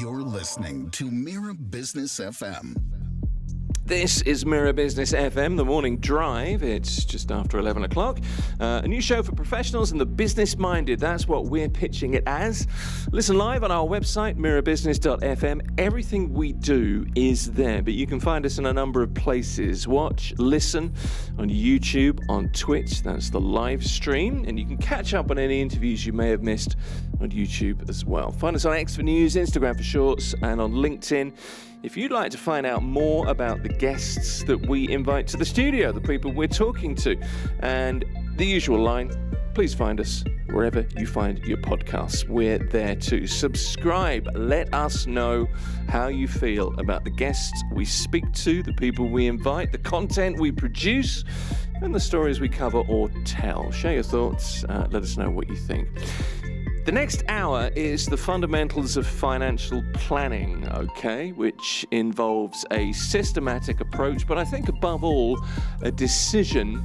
You're listening to Mira Business FM. This is Mira Business FM, the morning drive. It's just after 11 o'clock. A new show for professionals and the business-minded. That's what we're pitching it as. Listen live on our website, mirabusiness.fm. Everything we do is there, but you can find us in a number of places. Watch, listen on YouTube, on Twitch. That's the live stream. And you can catch up on any interviews you may have missed on YouTube as well. Find us on X for News, Instagram for Shorts, and on LinkedIn. If you'd like to find out more about the guests that we invite to the studio, the people we're talking to, and the usual line, please find us wherever you find your podcasts. We're there too. Subscribe. Let us know how you feel about the guests we speak to, the people we invite, the content we produce, and the stories we cover or tell. Share your thoughts. Let us know what you think. The next hour is the fundamentals of financial planning, okay, which involves a systematic approach, but I think above all, a decision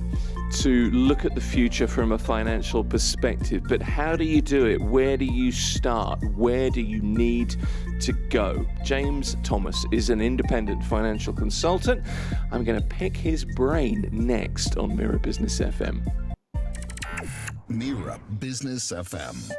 to look at the future from a financial perspective. But how do you do it? Where do you start? Where do you need to go? James Thomas is an independent financial consultant. I'm going to pick his brain next on Mira Business FM. Mira Business FM.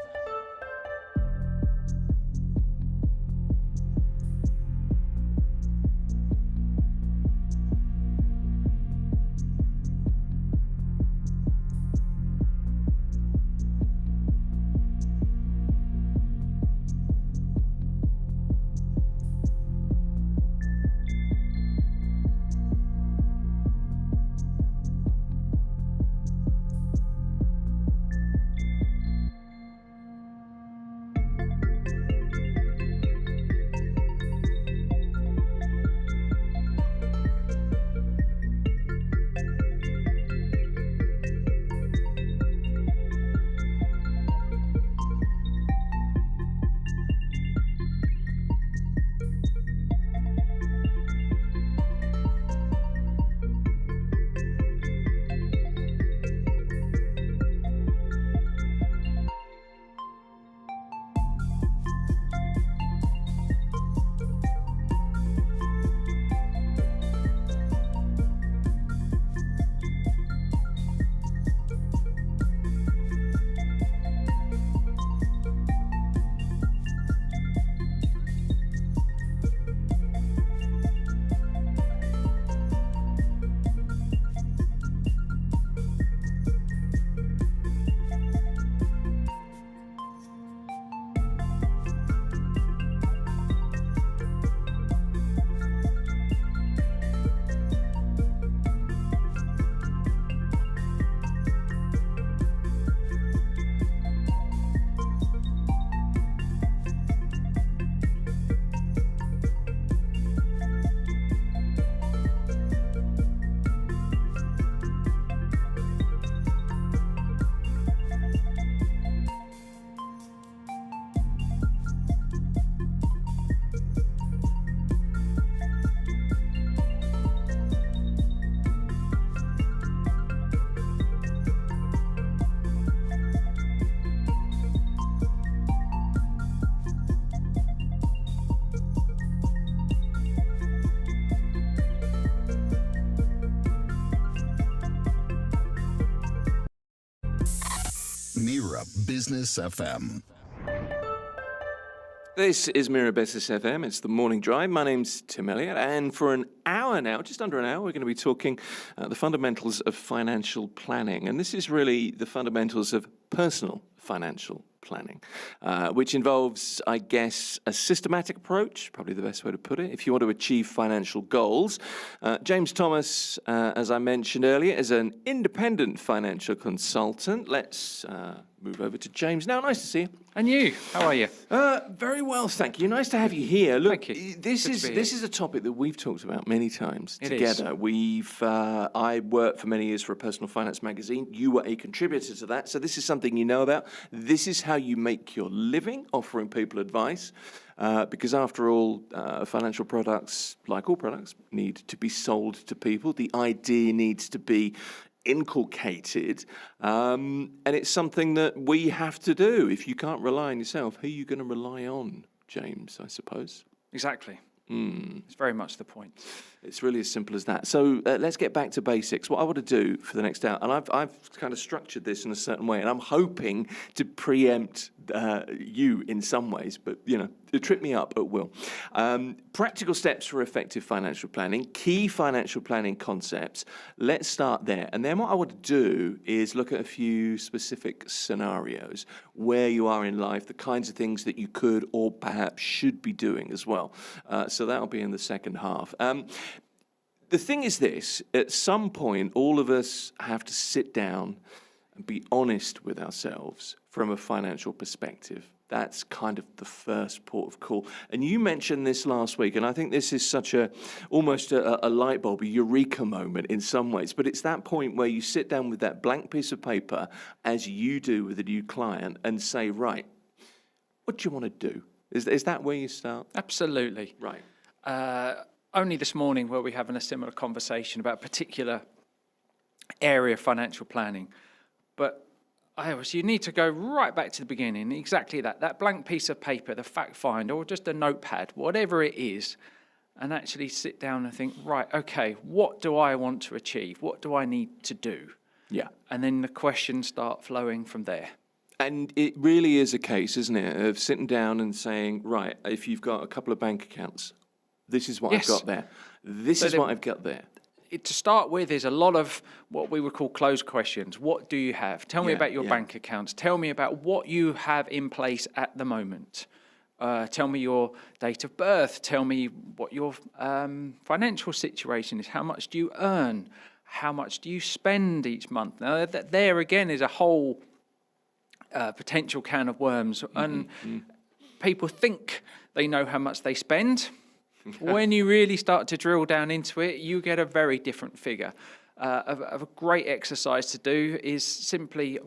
Mira Business FM. This is Mira Business FM. It's the morning drive. My name's Tim Elliott, and for an hour now, just under an hour, we're going to be talking the fundamentals of financial planning. And this is really the fundamentals of personal financial planning, which involves, I guess, a systematic approach, probably the best way to put it, if you want to achieve financial goals. James Thomas, as I mentioned earlier, is an independent financial consultant. Let's move over to James now. Nice to see you. And you, how are you? Very well, thank you. Nice to have you here. Look, Thank you. this is a topic that we've talked about many times It together. is. I worked for many years for a personal finance magazine. You were a contributor to that, so this is something you know about. This is how you make your living, offering people advice. Because after all, financial products, like all products, need to be sold to people. The idea needs to be inculcated, and it's something that we have to do. If you can't rely on yourself, who are you going to rely on? James, I suppose. Exactly. It's very much the point. It's really as simple as that. So let's get back to basics. What I want to do for the next hour, and I've kind of structured this in a certain way, and I'm hoping to preempt you in some ways, but, trip me up at will. Practical steps for effective financial planning, key financial planning concepts. Let's start there. And then what I want to do is look at a few specific scenarios where you are in life, the kinds of things that you could or perhaps should be doing as well. So that'll be in the second half. The thing is this, at some point, all of us have to sit down and be honest with ourselves from a financial perspective. That's kind of the first port of call. And you mentioned this last week, and I think this is such almost a light bulb, a eureka moment in some ways. But it's that point where you sit down with that blank piece of paper, as you do with a new client, and say, right, what do you want to do? Is that where you start? Absolutely. Right. Only this morning were we having a similar conversation about a particular area of financial planning. But you need to go right back to the beginning, exactly that blank piece of paper, the fact find, or just a notepad, whatever it is, and actually sit down and think, right, okay, what do I want to achieve? What do I need to do? Yeah. And then the questions start flowing from there. And it really is a case, isn't it, of sitting down and saying, right, if you've got a couple of bank accounts, this is what I've got there. This is what I've got there. To start with is a lot of what we would call closed questions. What do you have? Tell me about your bank accounts. Tell me about what you have in place at the moment. Tell me your date of birth. Tell me what your financial situation is. How much do you earn? How much do you spend each month? Now, there again is a whole potential can of worms. And people think they know how much they spend. When you really start to drill down into it, you get a very different figure. A great exercise to do is simply,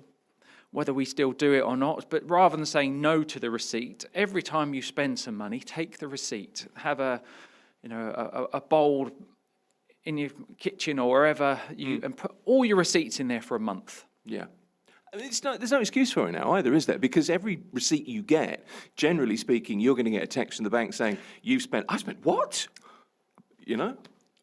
whether we still do it or not, but rather than saying no to the receipt, every time you spend some money, take the receipt. Have a bowl in your kitchen or wherever, and put all your receipts in there for a month. Yeah. There's no excuse for it now either, is there? Because every receipt you get, generally speaking, you're going to get a text from the bank saying, I spent what?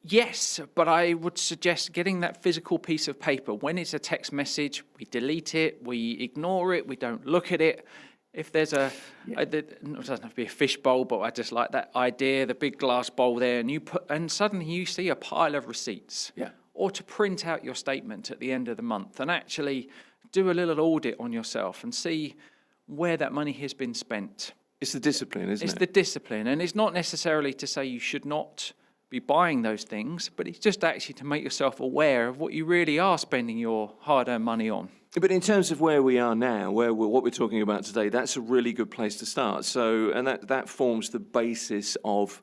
Yes, but I would suggest getting that physical piece of paper. When it's a text message, we delete it, we ignore it, we don't look at it. If there's it doesn't have to be a fish bowl, but I just like that idea, the big glass bowl there, and suddenly you see a pile of receipts. Yeah. Or to print out your statement at the end of the month and actually do a little audit on yourself and see where that money has been spent. It's the discipline, isn't it? It's the discipline. And it's not necessarily to say you should not be buying those things, but it's just actually to make yourself aware of what you really are spending your hard-earned money on. But in terms of where we are now, what we're talking about today, that's a really good place to start. So, and that forms the basis of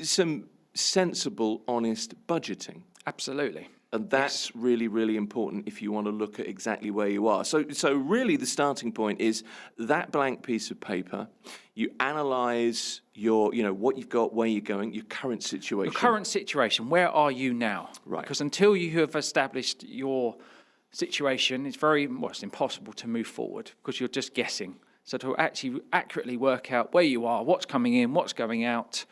some sensible, honest budgeting. Absolutely. And that's really, really important if you want to look at exactly where you are. So really the starting point is that blank piece of paper. You analyse what you've got, where you're going, your current situation. Your current situation, where are you now? Right. Because until you have established your situation, it's impossible to move forward because you're just guessing. So to actually accurately work out where you are, what's coming in, what's going out,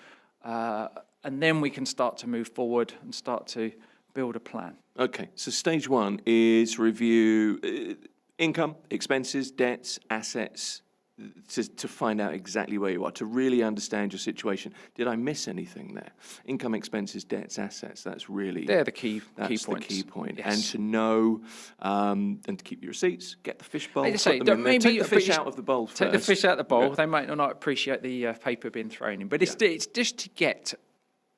and then we can start to move forward and start to build a plan. Okay, so stage one is review income, expenses, debts, assets, to find out exactly where you are, to really understand your situation. Did I miss anything there? Income, expenses, debts, assets, they're the key points. That's the key point. Yes. And to know, and to keep your receipts, get the fish bowl, Take the fish out of the bowl first. Take the fish out of the bowl. Yeah. They might not appreciate the paper being thrown in, but it's just to get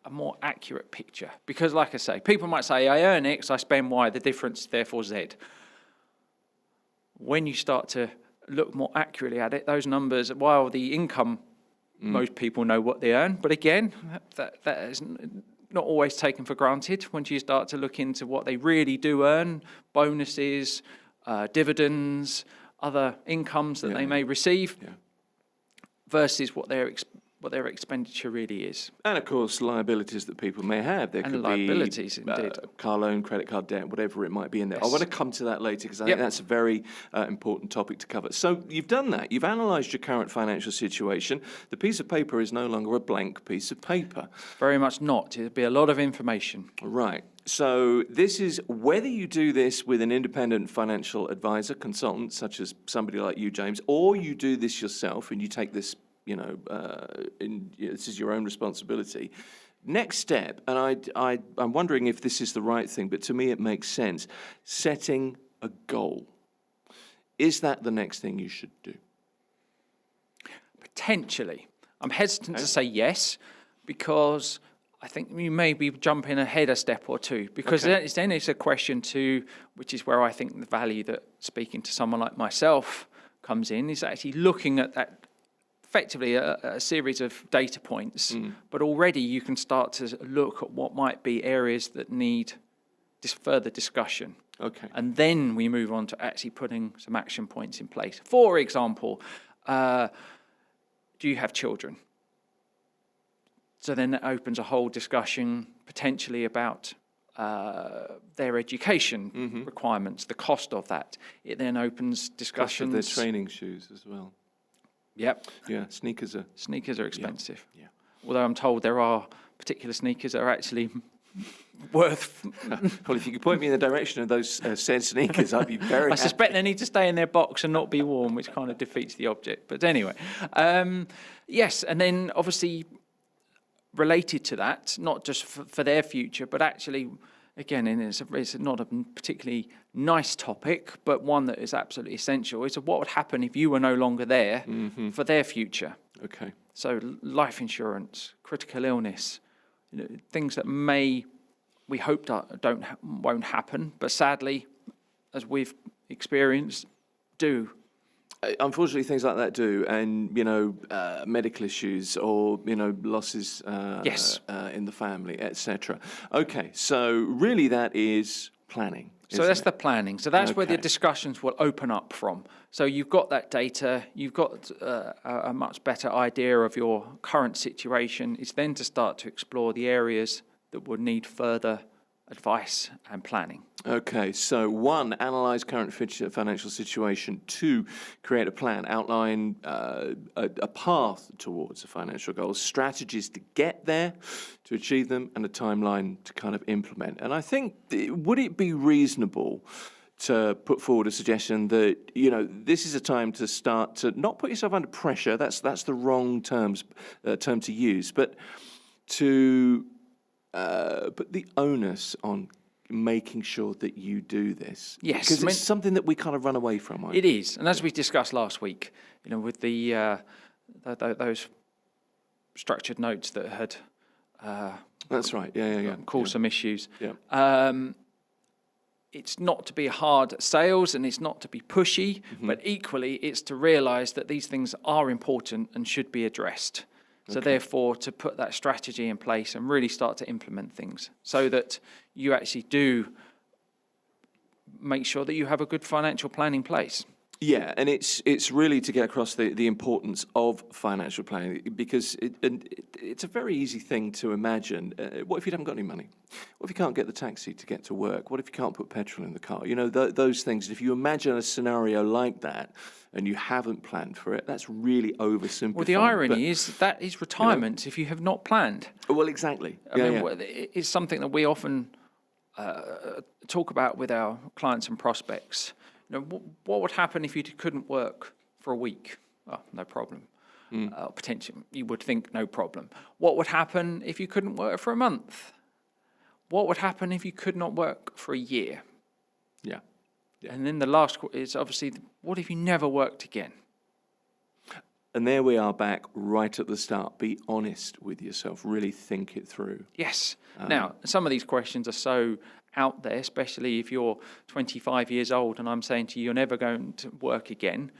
a more accurate picture. Because like I say, people might say, I earn X, I spend Y, the difference, therefore Z. When you start to look more accurately at it, those numbers, while the income, most people know what they earn, but again, that is not always taken for granted. Once you start to look into what they really do earn, bonuses, dividends, other incomes that they may receive, versus what they're what their expenditure really is. And of course, liabilities that people may have. There And could liabilities, be indeed. car loan, credit card debt, whatever it might be in there. I Yes. want to come to that later because I Yep. think that's a very important topic to cover. So you've done that. You've analysed your current financial situation. The piece of paper is no longer a blank piece of paper. Very much not. It'd be a lot of information. Right. So this is whether you do this with an independent financial advisor, consultant, such as somebody like you, James, or you do this yourself and you take this, this is your own responsibility. Next step, and I'm wondering if this is the right thing, but to me it makes sense, setting a goal. Is that the next thing you should do? Potentially. I'm hesitant to say yes, because I think you may be jumping ahead a step or two, because then it's a question too, which is where I think the value that speaking to someone like myself comes in, is actually looking at that, effectively a series of data points, but already you can start to look at what might be areas that need this further discussion. Okay. And then we move on to actually putting some action points in place. For example, do you have children? So then that opens a whole discussion potentially about their education requirements, the cost of that. It then opens discussions. Cost of their training shoes as well. Yep. Yeah, sneakers are expensive. Yeah. Although I'm told there are particular sneakers that are actually worth. Well, if you could point me in the direction of those said sneakers, I'd be very I suspect they need to stay in their box and not be worn, which kind of defeats the object. But anyway, yes, and then obviously related to that, not just for their future, but actually, again, and it's not a particularly nice topic, but one that is absolutely essential, is what would happen if you were no longer there for their future. Okay. So life insurance, critical illness, things that we hope won't happen, but sadly, as we've experienced, do. Unfortunately, things like that do, and medical issues or losses in the family, etc. Okay, so really that is planning. So that's the planning. So that's where the discussions will open up from. So you've got that data, you've got a much better idea of your current situation. It's then to start to explore the areas that would need further advice and planning. Okay, so 1, analyse current financial situation. 2, create a plan, outline a path towards the financial goals, strategies to get there, to achieve them, and a timeline to kind of implement. And I think, would it be reasonable to put forward a suggestion that, this is a time to start to not put yourself under pressure, that's the wrong term to use, but to put the onus on making sure that you do this. Yes. Because it's something that we kind of run away from. It is. And as we discussed last week, with the those structured notes that had that's right. Yeah. caused some issues. Yeah. It's not to be hard sales and it's not to be pushy, but equally it's to realise that these things are important and should be addressed. So therefore, to put that strategy in place and really start to implement things so that you actually do make sure that you have a good financial plan in place. Yeah, and it's really to get across the importance of financial planning, because it's a very easy thing to imagine. What if you haven't got any money? What if you can't get the taxi to get to work? What if you can't put petrol in the car? Those things. If you imagine a scenario like that and you haven't planned for it, that's really oversimplified. Well, the irony is that is retirement if you have not planned. Well, exactly. It's something that we often talk about with our clients and prospects. What would happen if you couldn't work for a week? Oh, no problem. Potentially, you would think no problem. What would happen if you couldn't work for a month? What would happen if you could not work for a year? Yeah. And then the last is obviously, what if you never worked again? And there we are back right at the start. Be honest with yourself. Really think it through. Yes. Now, some of these questions are so out there, especially if you're 25 years old and I'm saying to you, you're never going to work again.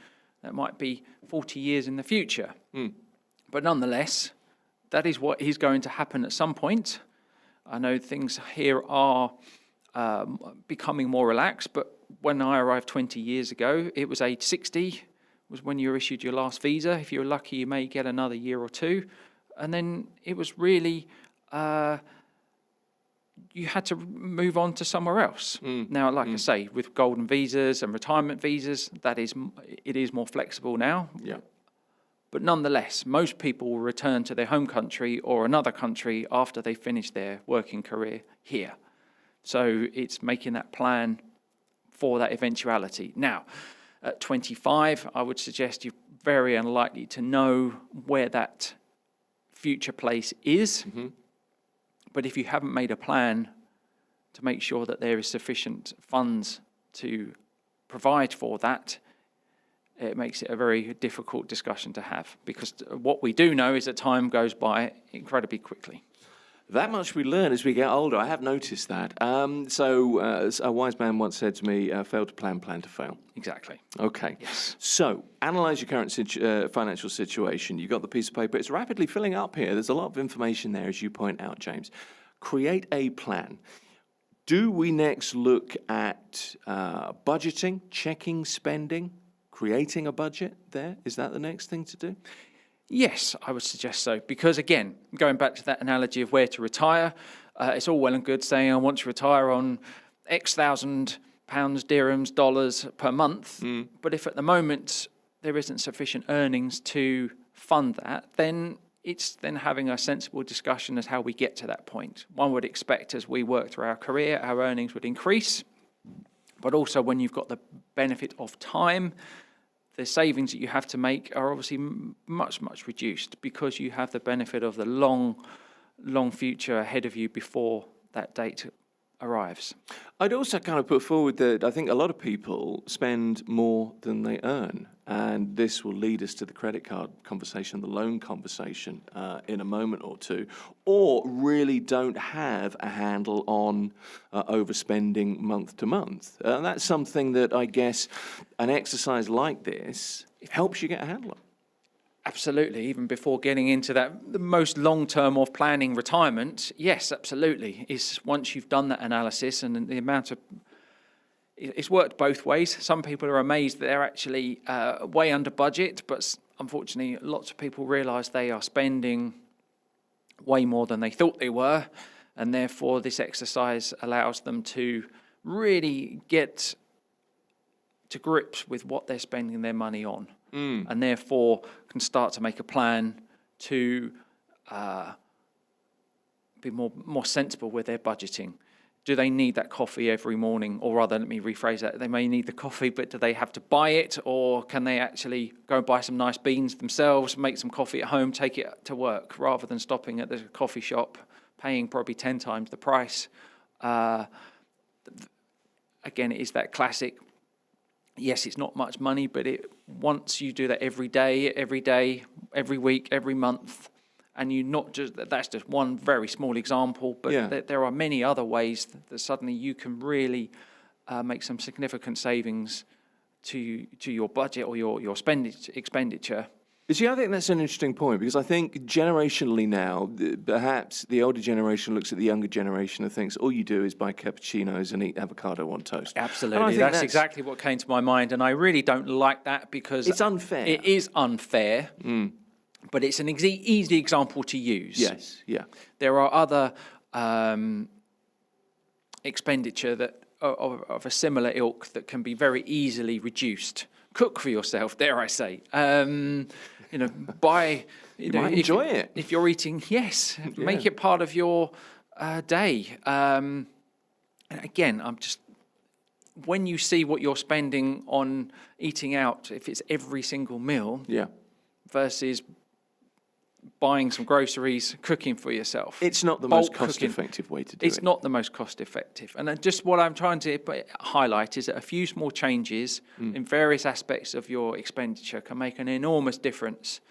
That might be 40 years in the future. But nonetheless, that is what is going to happen at some point. I know things here are becoming more relaxed, but when I arrived 20 years ago, it was age 60 was when you were issued your last visa. If you're lucky, you may get another year or two. and then it was really you had to move on to somewhere else. Now, like I say, with golden visas and retirement visas, it is more flexible now. Yeah. But nonetheless, most people will return to their home country or another country after they finish their working career here. So it's making that plan for that eventuality. Now, at 25, I would suggest you're very unlikely to know where that future place is. But if you haven't made a plan to make sure that there is sufficient funds to provide for that, it makes it a very difficult discussion to have, because what we do know is that time goes by incredibly quickly. That much we learn as we get older. I have noticed that. So a wise man once said to me, fail to plan, plan to fail. Exactly. Okay. Yes. So analyze your current financial situation. You've got the piece of paper. It's rapidly filling up here. There's a lot of information there, as you point out, James. Create a plan. Do we next look at budgeting, checking spending, creating a budget there? Is that the next thing to do? Yes, I would suggest so. Because again, going back to that analogy of where to retire, it's all well and good saying I want to retire on X thousand pounds, dirhams, dollars per month. But if at the moment there isn't sufficient earnings to fund that, then it's then having a sensible discussion as how we get to that point. One would expect as we work through our career, our earnings would increase. But also when you've got the benefit of time, the savings that you have to make are obviously much, much reduced, because you have the benefit of the long future ahead of you before that date arrives. I'd also kind of put forward that I think a lot of people spend more than they earn, and this will lead us to the credit card conversation, the loan conversation in a moment or two, or really don't have a handle on overspending month to month. And that's something that I guess an exercise like this helps you get a handle on. Absolutely. Even before getting into that, the most long-term of planning retirement, yes, absolutely. Is once you've done that analysis and the amount of, it's worked both ways. Some people are amazed that they're actually way under budget, but unfortunately, lots of people realise they are spending way more than they thought they were, and therefore this exercise allows them to really get to grips with what they're spending their money on. And therefore can start to make a plan to be more sensible with their budgeting. Do they need that coffee every morning? Or rather, let me rephrase that. They may need the coffee, but do they have to buy it? Or can they actually go and buy some nice beans themselves, make some coffee at home, take it to work, rather than stopping at the coffee shop, paying probably 10 times the price? Again, it is that classic, yes, it's not much money, but once you do that every day, every week, every month, and you not just, that's just one very small example, but there are many other ways that suddenly you can really make some significant savings to your budget or your expenditure. You see, I think that's an interesting point, because I think generationally now, perhaps the older generation looks at the younger generation and thinks all you do is buy cappuccinos and eat avocado on toast. Absolutely. That's exactly what came to my mind, and I really don't like that, because it's unfair. It is unfair, but it's an easy example to use. Yes, yeah. There are other expenditure that of a similar ilk that can be very easily reduced. Cook for yourself, dare I say. Buy. You might enjoy it. If you're eating, yes, make it part of your day. And again, when you see what you're spending on eating out, if it's every single meal, versus buying some groceries, cooking for yourself. It's not the most cost-effective way to do it. It's not the most cost-effective. And just what I'm trying to highlight is that a few small changes in various aspects of your expenditure can make an enormous difference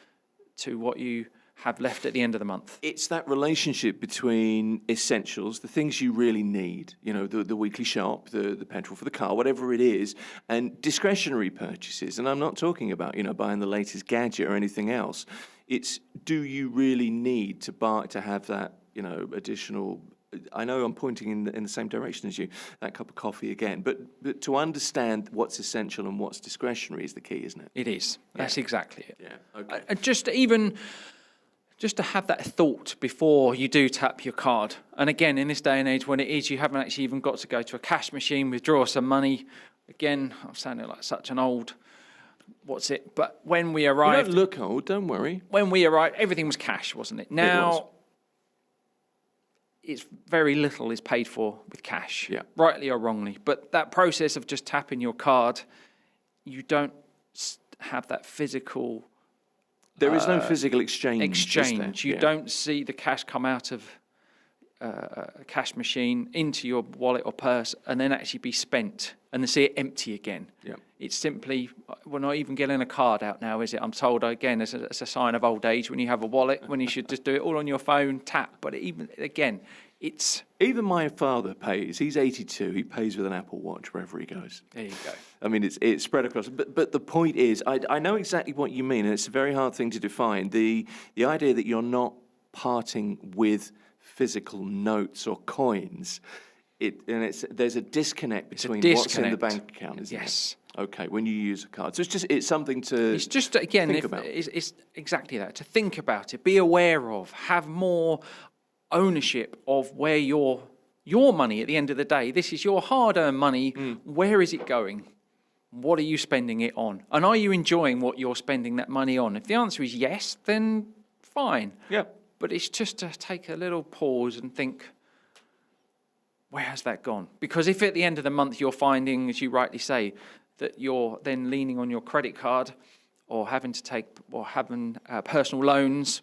to what you have left at the end of the month. It's that relationship between essentials, the things you really need, the weekly shop, the petrol for the car, whatever it is, and discretionary purchases. And I'm not talking about, buying the latest gadget or anything else. It's, do you really need to have that, additional, I know I'm pointing in the same direction as you, that cup of coffee again, but to understand what's essential and what's discretionary is the key, isn't it? It is. That's exactly it. Yeah, okay. Just even just to have that thought before you do tap your card. And again, in this day and age, when it is, you haven't actually even got to go to a cash machine, withdraw some money. Again, I'm sounding like such an old, but when we arrived... You don't look old, don't worry. When we arrived, everything was cash, wasn't it? Now, it's very little is paid for with cash, rightly or wrongly. But that process of just tapping your card, you don't have that physical... There is no physical exchange. You don't see the cash come out of a cash machine into your wallet or purse and then actually be spent and then see it empty again. Yeah. It's simply, we're not even getting a card out now, is it? I'm told, again, it's a sign of old age when you have a wallet, when you should just do it all on your phone, tap. But it's... Even my father pays. He's 82. He pays with an Apple Watch wherever he goes. There you go. I mean, it's spread across. But the point is, I know exactly what you mean, and it's a very hard thing to define. The idea that you're not parting with physical notes or coins, there's a disconnect between what's in the bank account, isn't it? Yes. Okay, when you use a card. So it's something to It's just, again, think about. It's exactly that, to think about it, be aware of, have more ownership of where your money at the end of the day. This is your hard-earned money. Where is it going? What are you spending it on? And are you enjoying what you're spending that money on? If the answer is yes, then fine. Yeah. But it's just to take a little pause and think, where has that gone? Because if at the end of the month you're finding, as you rightly say, that you're then leaning on your credit card or having personal loans,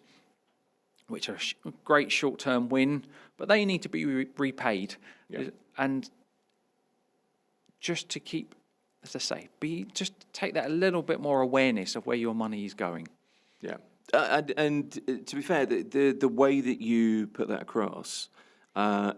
which are a great short-term win, but they need to be repaid. Yeah. And just to keep, as I say, just take that a little bit more awareness of where your money is going. Yeah. And to be fair, the way that you put that across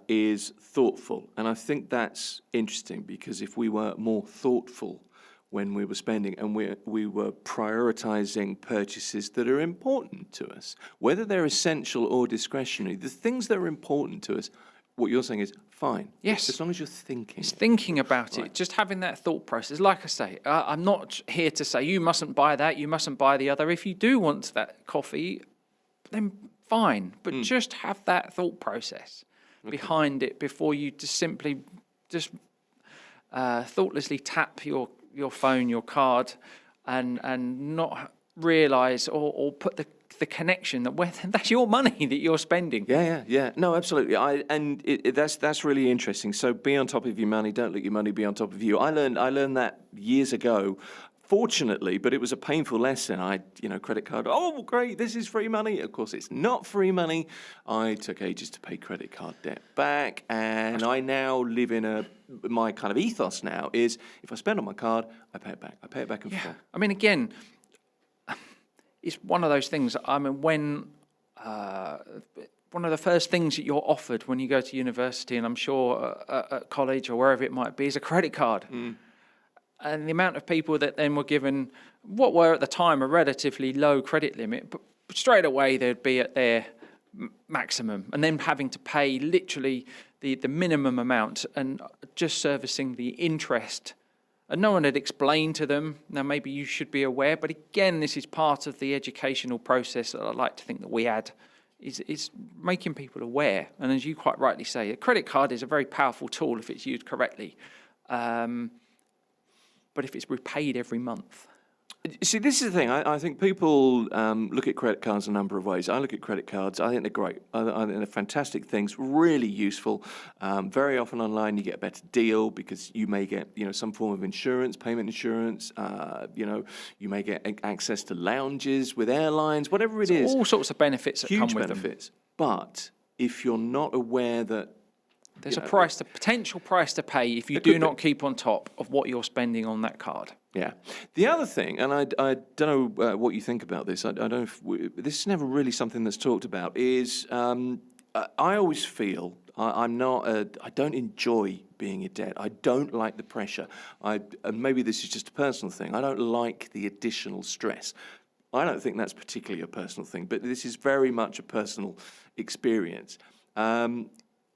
is thoughtful. And I think that's interesting, because if we were more thoughtful when we were spending and we were prioritizing purchases that are important to us, whether they're essential or discretionary, the things that are important to us, what you're saying is fine. Yes. As long as you're thinking. It's thinking about it, just having that thought process. Like I say, I'm not here to say you mustn't buy that, you mustn't buy the other. If you do want that coffee, then fine. But just have that thought process behind it before you just simply thoughtlessly tap your phone, your card, and not realise or put the connection that that's your money that you're spending. Yeah. No, absolutely. That's really interesting. So be on top of your money. Don't let your money be on top of you. I learned that years ago. Fortunately, but it was a painful lesson. Credit card, oh, great, this is free money. Of course, it's not free money. I took ages to pay credit card debt back, and I now live in my kind of ethos now is, if I spend on my card, I pay it back. I pay it back in full. I mean, again, it's one of those things. I mean, when one of the first things that you're offered when you go to university, and I'm sure at college or wherever it might be, is a credit card. And the amount of people that then were given what were at the time a relatively low credit limit, but straight away they'd be at their maximum, and then having to pay literally the minimum amount and just servicing the interest. And no one had explained to them, now maybe you should be aware, but again, this is part of the educational process that I'd like to think that we had, is making people aware. And as you quite rightly say, a credit card is a very powerful tool if it's used correctly. But if it's repaid every month. See, this is the thing. I think people look at credit cards a number of ways. I look at credit cards. I think they're great. I think they're fantastic things, really useful. Very often online you get a better deal because you may get, some form of insurance, payment insurance. You may get access to lounges with airlines, whatever it is. All sorts of benefits that come with them. Huge benefits. But if you're not aware that there's a potential price to pay if you do not keep on top of what you're spending on that card. Yeah. The other thing, and I don't know what you think about this, I don't know if this is never really something that's talked about, is I always feel I don't enjoy being in debt. I don't like the pressure. And maybe this is just a personal thing. I don't like the additional stress. I don't think that's particularly a personal thing, but this is very much a personal experience.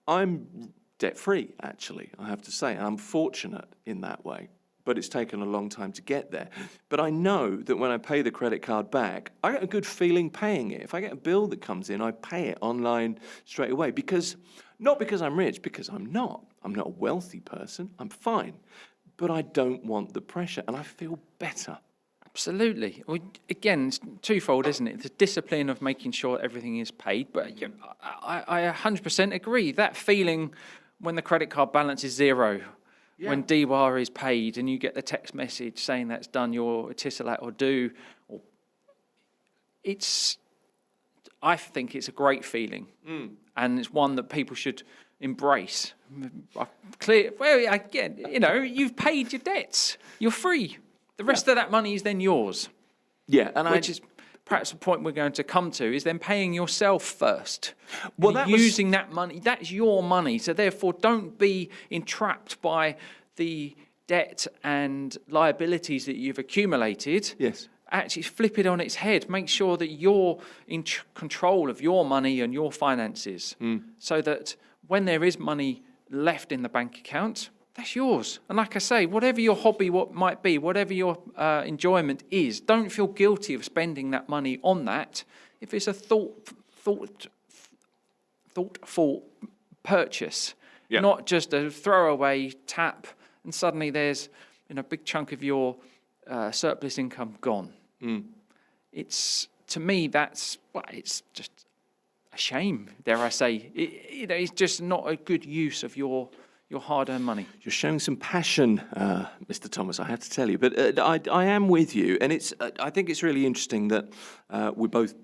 I'm debt-free, actually, I have to say, and I'm fortunate in that way. but it's taken a long time to get there. But I know that when I pay the credit card back, I get a good feeling paying it. If I get a bill that comes in, I pay it online straight away. Not because I'm rich, because I'm not. I'm not a wealthy person. I'm fine. But I don't want the pressure, and I feel better. Absolutely. Well, again, it's twofold, isn't it? The discipline of making sure everything is paid. But I 100% agree. That feeling when the credit card balance is zero, when DWAR is paid and you get the text message saying that's done, your Etisalat or due, I think it's a great feeling. And it's one that people should embrace. Again, you've paid your debts. You're free. The rest of that money is then yours. Yeah, which is perhaps the point we're going to come to, is then paying yourself first. Well, using that money, that's your money. So therefore, don't be entrapped by the debt and liabilities that you've accumulated. Yes. Actually flip it on its head. Make sure that you're in control of your money and your finances, so that when there is money left in the bank account, that's yours. And like I say, whatever your hobby might be, whatever your enjoyment is, don't feel guilty of spending that money on that. If it's a thoughtful purchase, not just a throwaway tap, and suddenly there's a big chunk of your surplus income gone. It's, to me, it's just a shame, dare I say. It's just not a good use of your hard-earned money. You're showing some passion, Mr. Thomas, I have to tell you. But I am with you, and I think it's really interesting that we both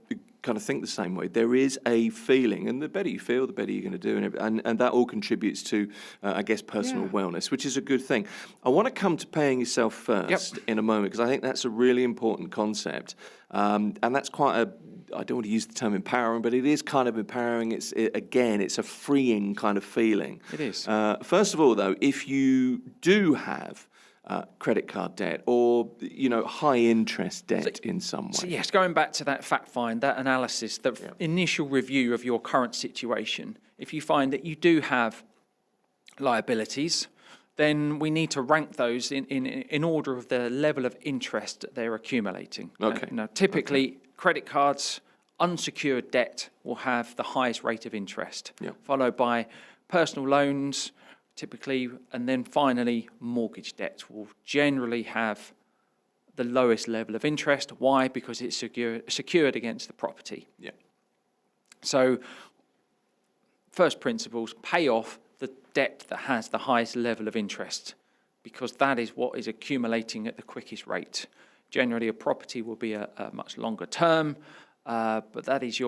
kind of think the same way. There is a feeling, and the better you feel, the better you're going to do, and that all contributes to, I guess, personal wellness, which is a good thing. I want to come to paying yourself first in a moment, because I think that's a really important concept, and that's quite I don't want to use the term empowering, but it is kind of empowering. It's a freeing kind of feeling. It is. First of all, though, if you do have credit card debt or high interest debt in some way. So yes, going back to that fact find, that analysis, the initial review of your current situation. If you find that you do have liabilities, then we need to rank those in order of the level of interest that they're accumulating. Okay. Typically, credit cards, unsecured debt will have the highest rate of interest, followed by personal loans, typically, and then finally, mortgage debt will generally have the lowest level of interest. Why? Because it's secured against the property. Yeah. So, first principles, pay off the debt that has the highest level of interest, because that is what is accumulating at the quickest rate. Generally, a property will be a much longer term, but that is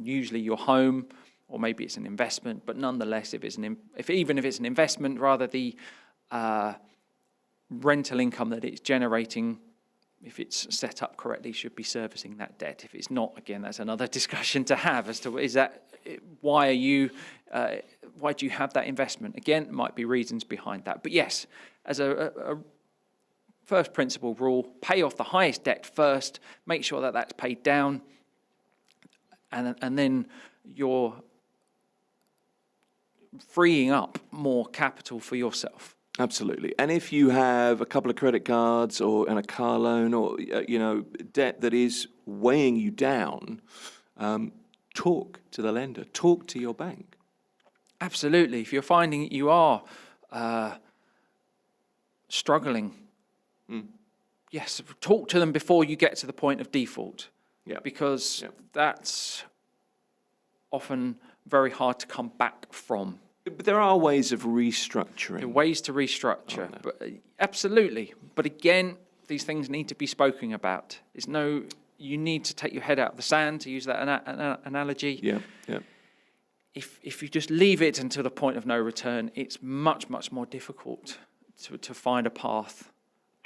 usually your home, or maybe it's an investment. But nonetheless, even if it's an investment, rather the rental income that it's generating, if it's set up correctly, should be servicing that debt. If it's not, again, that's another discussion to have as to why do you have that investment? Again, there might be reasons behind that. But yes, as a first principle rule, pay off the highest debt first, make sure that that's paid down, and then you're freeing up more capital for yourself. Absolutely. And if you have a couple of credit cards and a car loan or debt that is weighing you down, talk to the lender, talk to your bank. Absolutely. If you're finding that you are struggling, yes, talk to them before you get to the point of default. Yeah. Because that's often very hard to come back from. But there are ways of restructuring. There are ways to restructure, but absolutely. But again, these things need to be spoken about. You need to take your head out of the sand, to use that analogy. Yeah, yeah. If you just leave it until the point of no return, it's much, much more difficult to find a path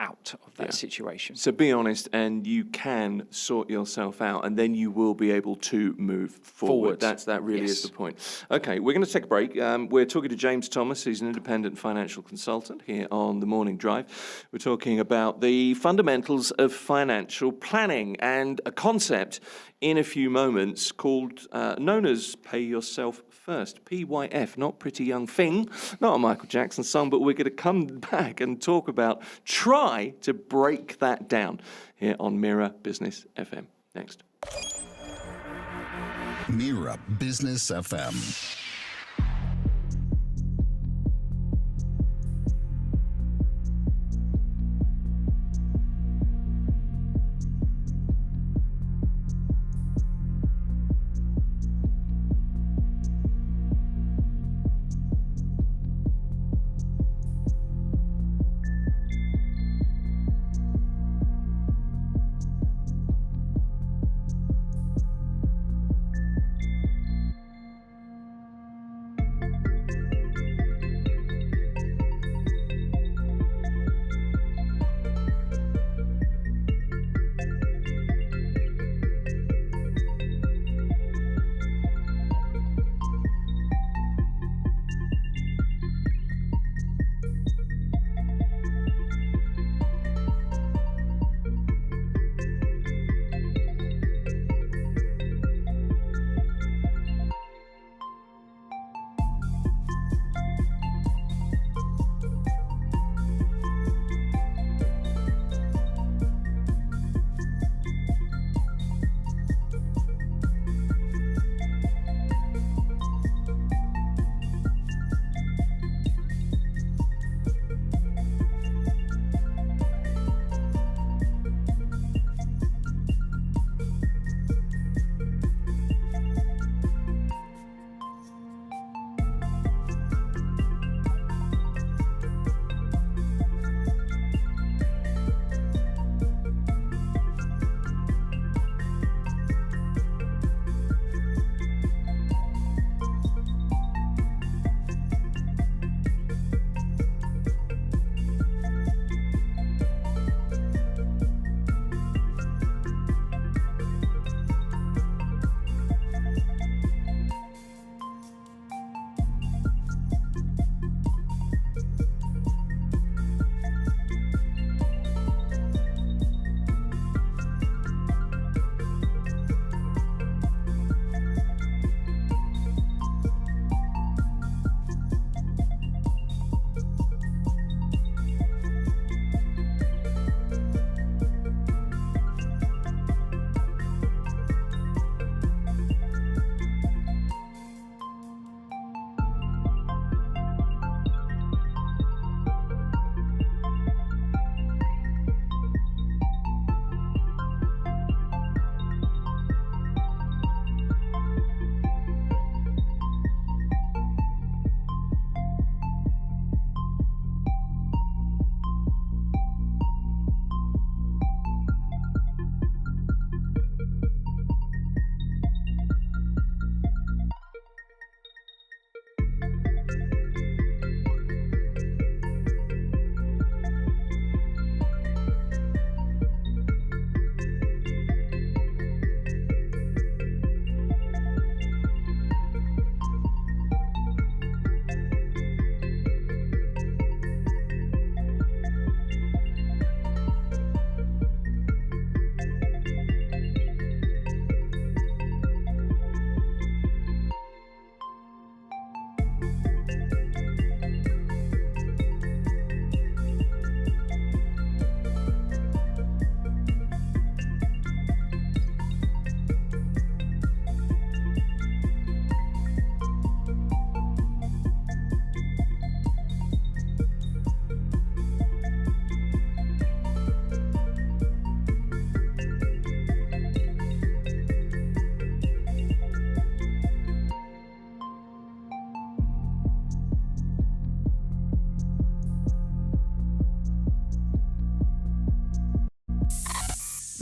out of that situation. So be honest, and you can sort yourself out, and then you will be able to move forward. That really is the point. Okay, we're going to take a break. We're talking to James Thomas. He's an independent financial consultant here on The Morning Drive. We're talking about the fundamentals of financial planning and a concept in a few moments called, known as Pay Yourself First, PYF, not Pretty Young Thing, not a Michael Jackson song, but we're going to come back and talk about, try to break that down here on Mira Business FM. Next. Mira Business FM.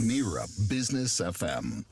Mira Business FM.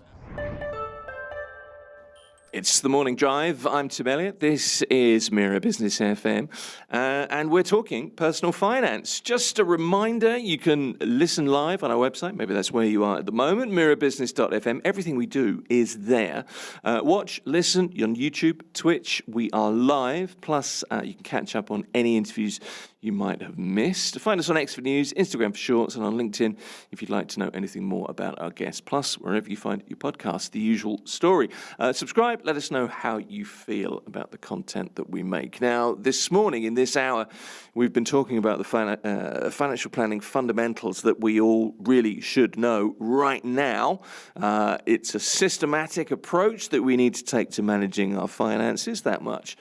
It's the Morning Drive. I'm Tim Elliott. This is Mira Business FM. And we're talking personal finance. Just a reminder, you can listen live on our website. Maybe that's where you are at the moment, mirabusiness.fm. Everything we do is there. Watch, listen on YouTube, Twitch. We are live. Plus, you can catch up on any interviews you might have missed. Find us on X for News, Instagram for Shorts, and on LinkedIn if you'd like to know anything more about our guests. Plus, wherever you find your podcast, the usual story. Subscribe, let us know how you feel about the content that we make. Now, this morning, in this hour, we've been talking about the financial planning fundamentals that we all really should know right now. It's a systematic approach that we need to take to managing our finances, that much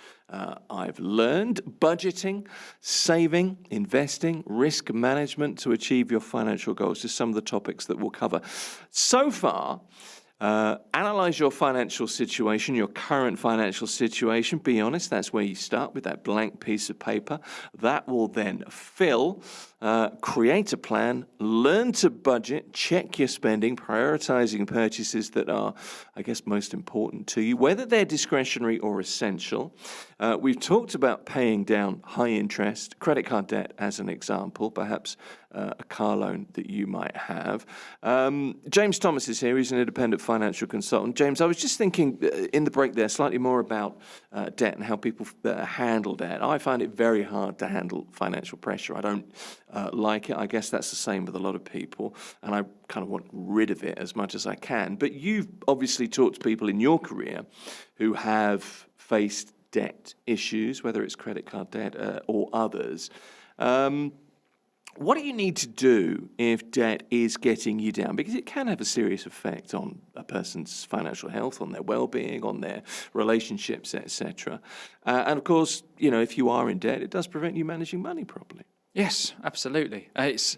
I've learned. Budgeting, saving, investing, risk management to achieve your financial goals is some of the topics that we'll cover. So far, analyze your financial situation, your current financial situation. Be honest, that's where you start, with that blank piece of paper. That will then fill, create a plan, learn to budget, check your spending, prioritizing purchases that are, I guess, most important to you, whether they're discretionary or essential. We've talked about paying down high interest, credit card debt as an example, perhaps a car loan that you might have. James Thomas is here. He's an independent financial consultant. James, I was just thinking in the break there slightly more about debt and how people handle debt. I find it very hard to handle financial pressure. I don't like it. I guess that's the same with a lot of people, and I kind of want rid of it as much as I can. But you've obviously talked to people in your career who have faced debt issues, whether it's credit card debt or others. What do you need to do if debt is getting you down? Because it can have a serious effect on a person's financial health, on their well-being, on their relationships, etc. And of course, you know, if you are in debt, it does prevent you managing money properly. Yes, absolutely. It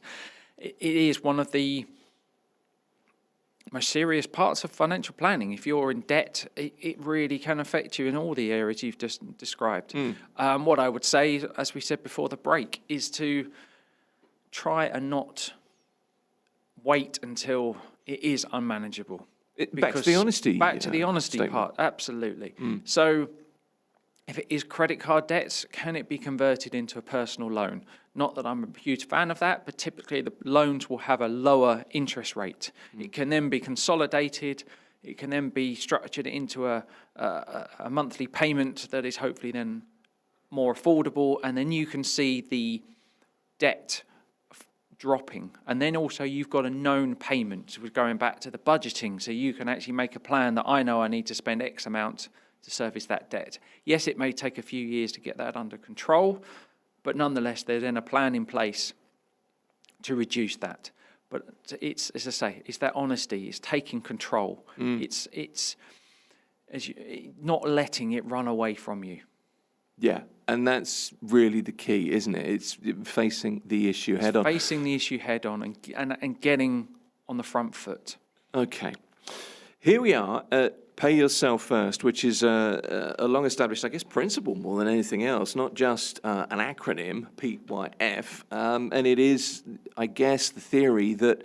is one of the most serious parts of financial planning. If you're in debt, it really can affect you in all the areas you've just described. What I would say, as we said before the break, is to try and not wait until it is unmanageable. Back to the honesty. Back to the honesty statement. part, absolutely. So if it is credit card debts, can it be converted into a personal loan? Not that I'm a huge fan of that, but typically the loans will have a lower interest rate. It can then be consolidated. It can then be structured into a monthly payment that is hopefully then more affordable, and then you can see the debt dropping. And then also you've got a known payment, with going back to the budgeting, so you can actually make a plan that I know I need to spend X amount to service that debt. Yes, it may take a few years to get that under control, but nonetheless there's then a plan in place to reduce that. But it's, as I say, it's that honesty, it's taking control, it's not letting it run away from you. Yeah, and that's really the key, isn't it? It's facing the issue head on. Facing the issue head on and getting on the front foot. Okay. Here we are at Pay Yourself First, which is a long-established, I guess, principle more than anything else, not just an acronym, PYF. And it is, I guess, the theory that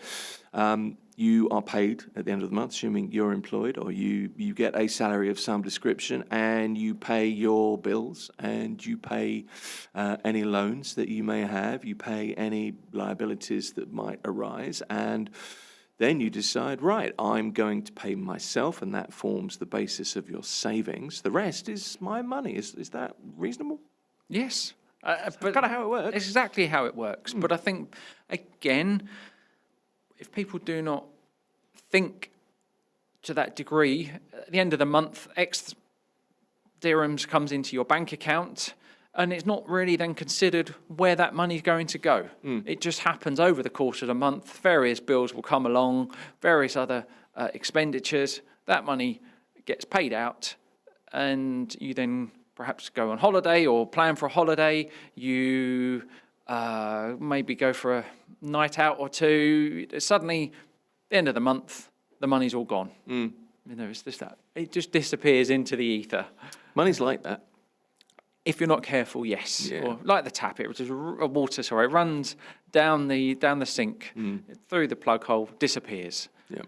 you are paid at the end of the month, assuming you're employed, or you get a salary of some description, and you pay your bills, and you pay any loans that you may have, you pay any liabilities that might arise, and then you decide, right, I'm going to pay myself, and that forms the basis of your savings. The rest is my money. Is that reasonable? Yes. But kind of how it works. Exactly how it works. But I think, again, if people do not think to that degree, at the end of the month, X dirhams comes into your bank account, and it's not really then considered where that money is going to go. It just happens over the course of the month. Various bills will come along, various other expenditures. That money gets paid out, and you then perhaps go on holiday or plan for a holiday. You maybe go for a night out or two. Suddenly, at the end of the month, the money's all gone. You know, it's just that. It just disappears into the ether. Money's like that. If you're not careful, yes. Yeah. Or like the tap, it runs down the sink, through the plug hole, disappears. Yeah.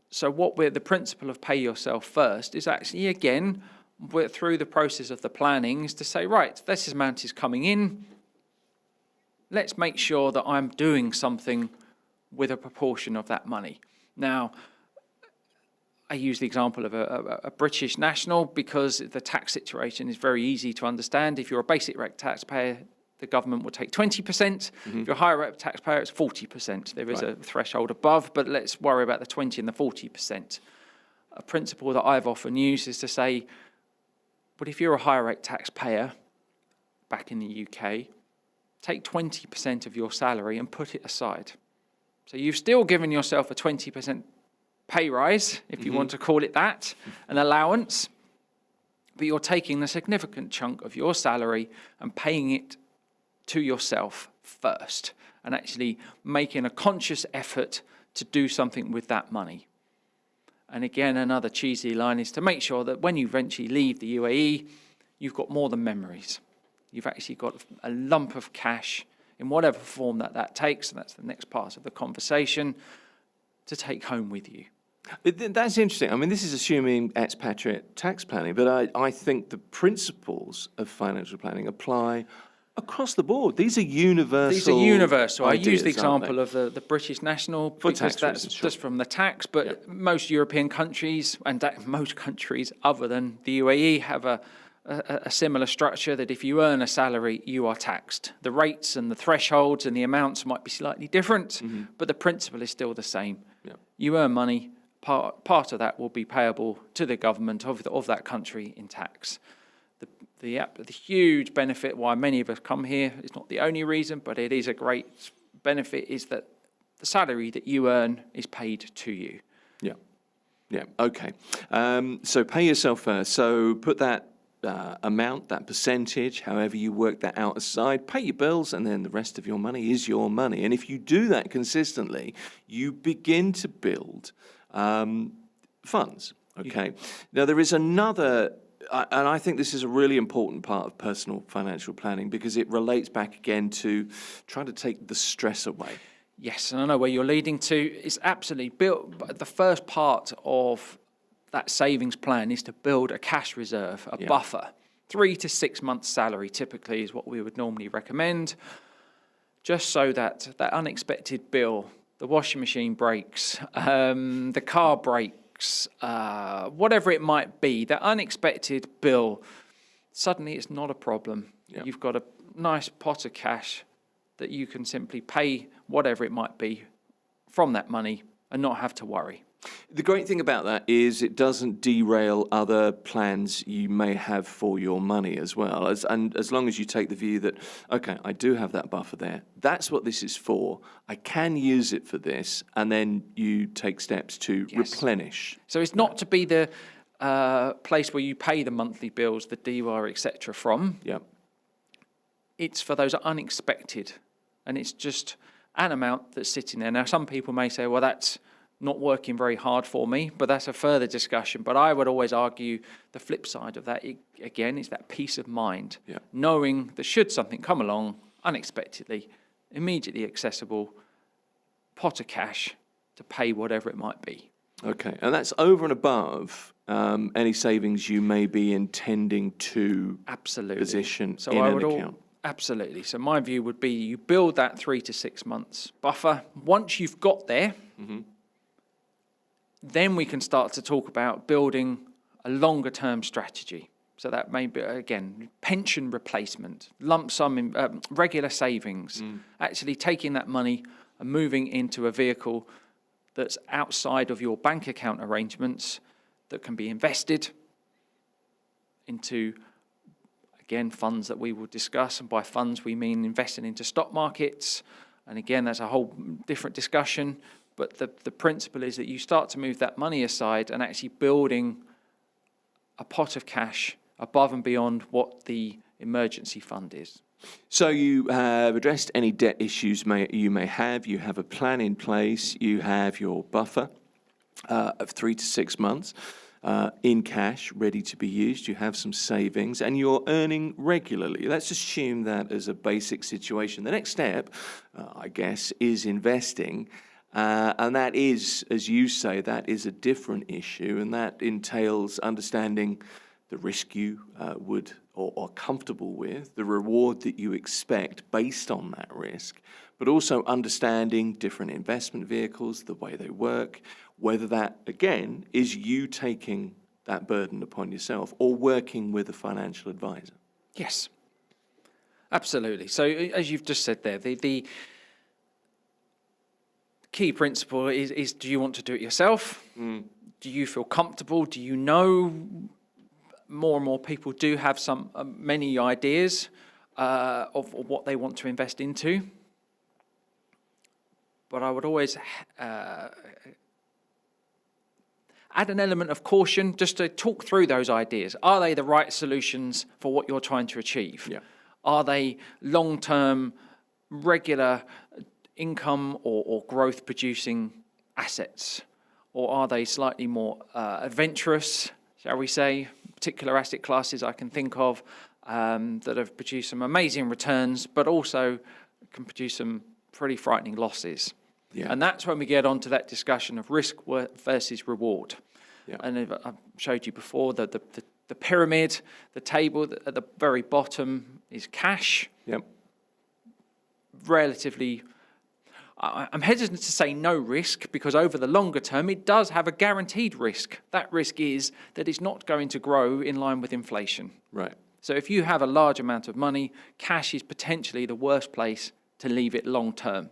So the principle of pay yourself first is actually, again, through the process of the planning, is to say, right, this amount is coming in. Let's make sure that I'm doing something with a proportion of that money. Now, I use the example of a British national because the tax situation is very easy to understand. If you're a basic rate taxpayer, the government will take 20%. If you're a higher rate taxpayer, it's 40%. There is a threshold above, but let's worry about the 20 and the 40%. A principle that I've often used is to say, but if you're a higher rate taxpayer back in the UK, take 20% of your salary and put it aside. So you've still given yourself a 20% pay rise, if you want to call it that, an allowance, but you're taking a significant chunk of your salary and paying it to yourself first, and actually making a conscious effort to do something with that money. And again, another cheesy line is to make sure that when you eventually leave the UAE, you've got more than memories. You've actually got a lump of cash in whatever form that takes, and that's the next part of the conversation, to take home with you. That's interesting. I mean, this is assuming expatriate tax planning, but I think the principles of financial planning apply across the board. These are universal. These are universal. Ideas, I use the example of the British national because tax that's reasons, sure. just from the tax, but most European countries, and most countries other than the UAE, have a similar structure that if you earn a salary, you are taxed. The rates and the thresholds and the amounts might be slightly different, but the principle is still the same. Yeah. You earn money, part of that will be payable to the government of that country in tax. The huge benefit why many of us come here, it's not the only reason, but it is a great benefit, is that the salary that you earn is paid to you. Yeah. Yeah. Okay. So pay yourself first. So put that amount, that percentage, however you work that out aside, pay your bills, and then the rest of your money is your money. And if you do that consistently, you begin to build funds. Okay. Now, there is another, and I think this is a really important part of personal financial planning because it relates back again to trying to take the stress away. Yes, and I know where you're leading to. It's absolutely built. The first part of that savings plan is to build a cash reserve, a buffer. 3 to 6 months salary typically is what we would normally recommend, just so that that unexpected bill, the washing machine breaks, the car breaks, whatever it might be, that unexpected bill, suddenly it's not a problem. Yep. You've got a nice pot of cash that you can simply pay whatever it might be from that money and not have to worry. The great thing about that is it doesn't derail other plans you may have for your money as well. And as long as you take the view that, okay, I do have that buffer there, that's what this is for, I can use it for this, and then you take steps to replenish. So it's not to be the place where you pay the monthly bills, the DIY, etc. from. Yeah. It's for those unexpected, and it's just an amount that's sitting there. Now, some people may say, well, that's not working very hard for me, but that's a further discussion. But I would always argue the flip side of that, again, is that peace of mind, knowing that should something come along unexpectedly, immediately accessible, pot of cash to pay whatever it might be. Okay, and that's over and above any savings you may be intending to position in an account. Absolutely. So my view would be you build that 3 to 6 months buffer. Once you've got there, then we can start to talk about building a longer term strategy. So that may be, again, pension replacement, lump sum, regular savings, actually taking that money and moving into a vehicle that's outside of your bank account arrangements that can be invested into, again, funds that we will discuss. And by funds, we mean investing into stock markets. And again, that's a whole different discussion. But the principle is that you start to move that money aside and actually building a pot of cash above and beyond what the emergency fund is. So you have addressed any debt issues you may have. You have a plan in place. You have your buffer of 3 to 6 months in cash, ready to be used. You have some savings, and you're earning regularly. Let's assume that as a basic situation. The next step, I guess, is investing. And that is, as you say, that is a different issue, and that entails understanding the risk you would or are comfortable with, the reward that you expect based on that risk, but also understanding different investment vehicles, the way they work, whether that, again, is you taking that burden upon yourself or working with a financial advisor. Yes. Absolutely. So as you've just said there, the key principle is do you want to do it yourself? Do you feel comfortable? Do you know more and more people do have many ideas of what they want to invest into? But I would always add an element of caution just to talk through those ideas. Are they the right solutions for what you're trying to achieve? Yeah. Are they long-term, regular income or growth-producing assets? Or are they slightly more adventurous, shall we say? Particular asset classes I can think of that have produced some amazing returns, but also can produce some pretty frightening losses. Yeah. And that's when we get on to that discussion of risk versus reward. Yeah. And I showed you before the pyramid, the table at the very bottom is cash. Yep. Relatively, I'm hesitant to say no risk, because over the longer term it does have a guaranteed risk. That risk is that it's not going to grow in line with inflation. Right. So if you have a large amount of money, cash is potentially the worst place to leave it long term.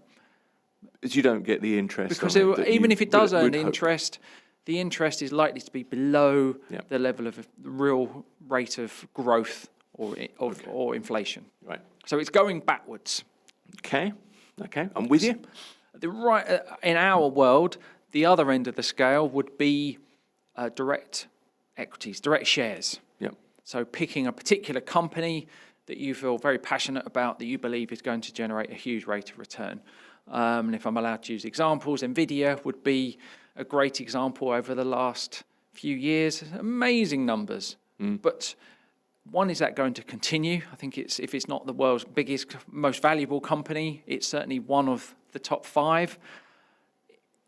Because you don't get the interest. Because even if it does earn interest, the interest is likely to be below the level of the real rate of growth or inflation. Right. So it's going backwards. Okay, I'm with you. In our world, the other end of the scale would be direct equities, direct shares. Yep. So picking a particular company that you feel very passionate about, that you believe is going to generate a huge rate of return. And if I'm allowed to use examples, NVIDIA would be a great example over the last few years. Amazing numbers. But one, is that going to continue? I think if it's not the world's biggest, most valuable company, it's certainly one of the top 5.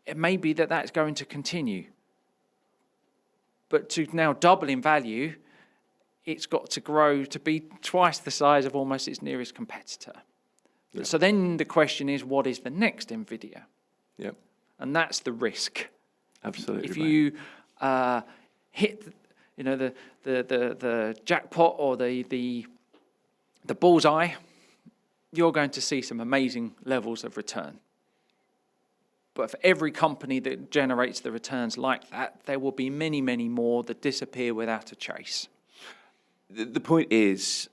It may be that that's going to continue. But to now double in value, it's got to grow to be twice the size of almost its nearest competitor. Yeah. So then the question is, what is the next NVIDIA? Yep. And that's the risk. Absolutely. If you hit, the jackpot or the bullseye, you're going to see some amazing levels of return. But for every company that generates the returns like that, there will be many, many more that disappear without a trace. The point is,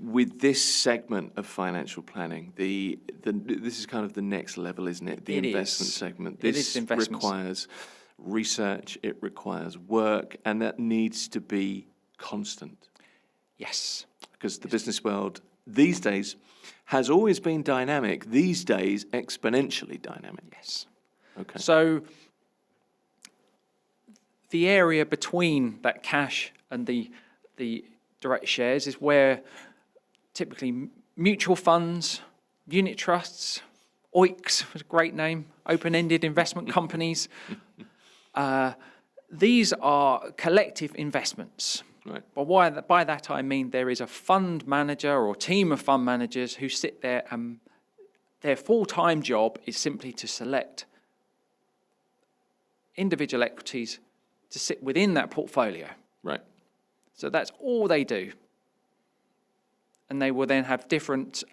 with this segment of financial planning, this is kind of the next level, isn't it? The investment segment. This requires research, it requires work, and that needs to be constant. Yes. Because the business world these days has always been dynamic, these days exponentially dynamic. Yes. Okay. So the area between that cash and the direct shares is where typically mutual funds, unit trusts, OICs, was a great name, open-ended investment companies. These are collective investments. Right. But by that I mean there is a fund manager or team of fund managers who sit there, and their full-time job is simply to select individual equities to sit within that portfolio. Right. So that's all they do. And they will then have different